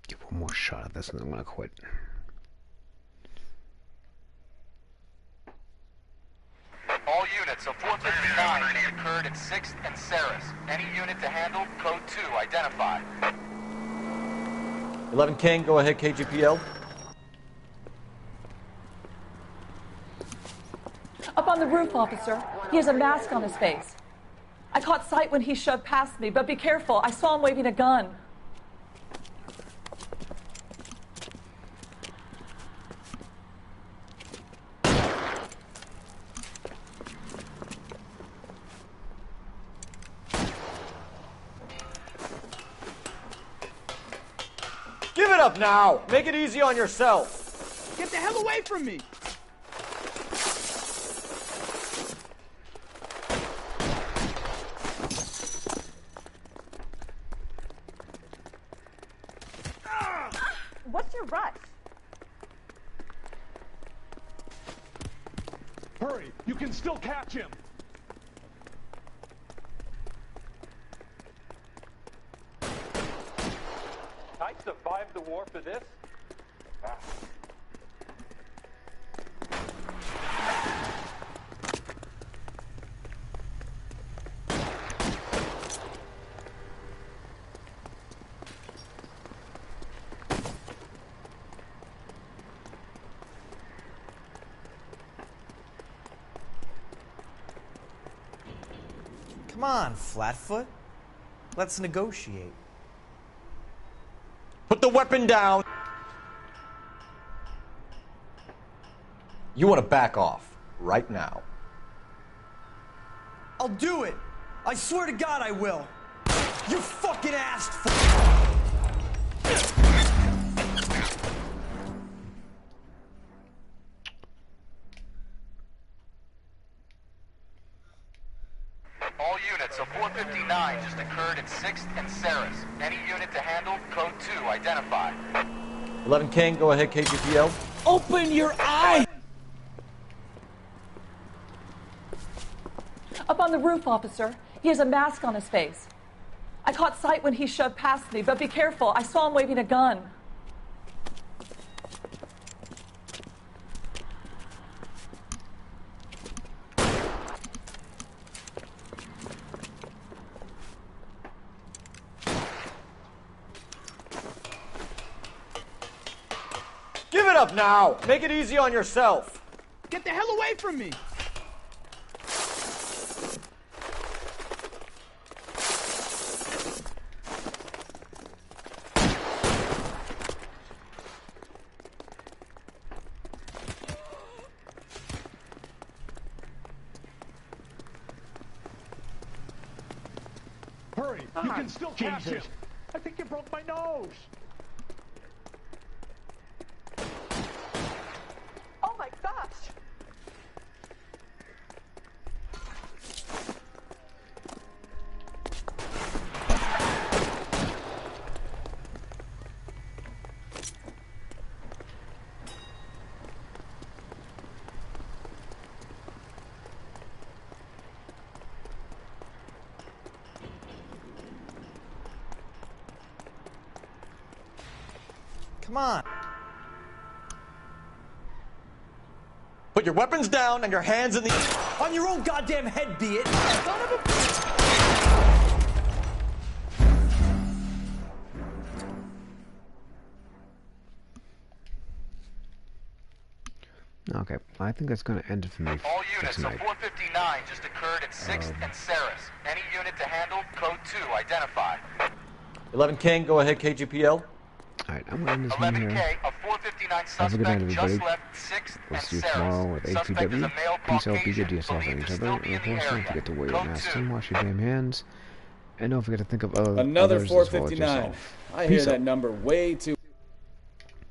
Speaker 1: Give one more shot at this and I'm gonna quit.
Speaker 27: All units, a 459 just occurred at 6th and Saris. Any unit to handle, code 2, identify.
Speaker 14: 11 King, go ahead, KGPL.
Speaker 23: Up on the roof, officer. He has a mask on his face. I caught sight when he shoved past me, but be careful. I saw him waving a gun.
Speaker 14: Give it up now! Make it easy on yourself!
Speaker 19: Get the hell away from me!
Speaker 23: What's your rush?
Speaker 19: Hurry! You can still catch him!
Speaker 12: I survived the war for this?
Speaker 11: Come on, Flatfoot. Let's negotiate.
Speaker 14: Put the weapon down! You want to back off, right now.
Speaker 11: I'll do it! I swear to God I will! You fucking asked for
Speaker 27: All units, a 459 just occurred at 6th and Saris. Any unit to handle, code 2, identify.
Speaker 14: 11 King, go ahead, KGPL.
Speaker 11: Open your eye!
Speaker 23: Up on the roof, officer. He has a mask on his face. I caught sight when he shoved past me, but be careful. I saw him waving a gun.
Speaker 14: Give it up now! Make it easy on yourself!
Speaker 11: Get the hell away from me!
Speaker 8: Hurry! You can still catch him! I think you broke my nose!
Speaker 23: Oh my gosh!
Speaker 11: Come on.
Speaker 14: Put your weapons down and your hands in the...
Speaker 11: On your own goddamn head, be it! Son of a...
Speaker 1: Okay, I think that's going to end it for me
Speaker 27: All
Speaker 1: for
Speaker 27: units,
Speaker 1: tonight.
Speaker 27: a 459 just occurred at 6th and Saris. Any unit to handle, code 2, identify.
Speaker 14: 11 King, go ahead, KGPL.
Speaker 1: Alright, I'm going to end this one
Speaker 27: 11K,
Speaker 1: here.
Speaker 27: a 459
Speaker 1: Have a good night,
Speaker 27: suspect
Speaker 1: everybody.
Speaker 27: just left 6th
Speaker 1: We'll
Speaker 27: and
Speaker 1: see you
Speaker 27: Saris.
Speaker 1: tomorrow with
Speaker 27: Suspect is a
Speaker 1: ATW.
Speaker 27: male
Speaker 1: Peace out, be
Speaker 27: Caucasian,
Speaker 1: good to yourself and
Speaker 27: believed
Speaker 1: each
Speaker 27: to
Speaker 1: other.
Speaker 27: still
Speaker 1: And
Speaker 27: be
Speaker 1: of
Speaker 27: in the
Speaker 1: course, don't
Speaker 27: area.
Speaker 1: forget to wear your
Speaker 27: Code
Speaker 1: mask
Speaker 27: 2.
Speaker 1: and wash your damn hands. And don't forget to think of
Speaker 10: Another
Speaker 1: others as well as
Speaker 10: 459.
Speaker 1: yourself.
Speaker 10: I hear
Speaker 1: Peace out.
Speaker 10: that number way too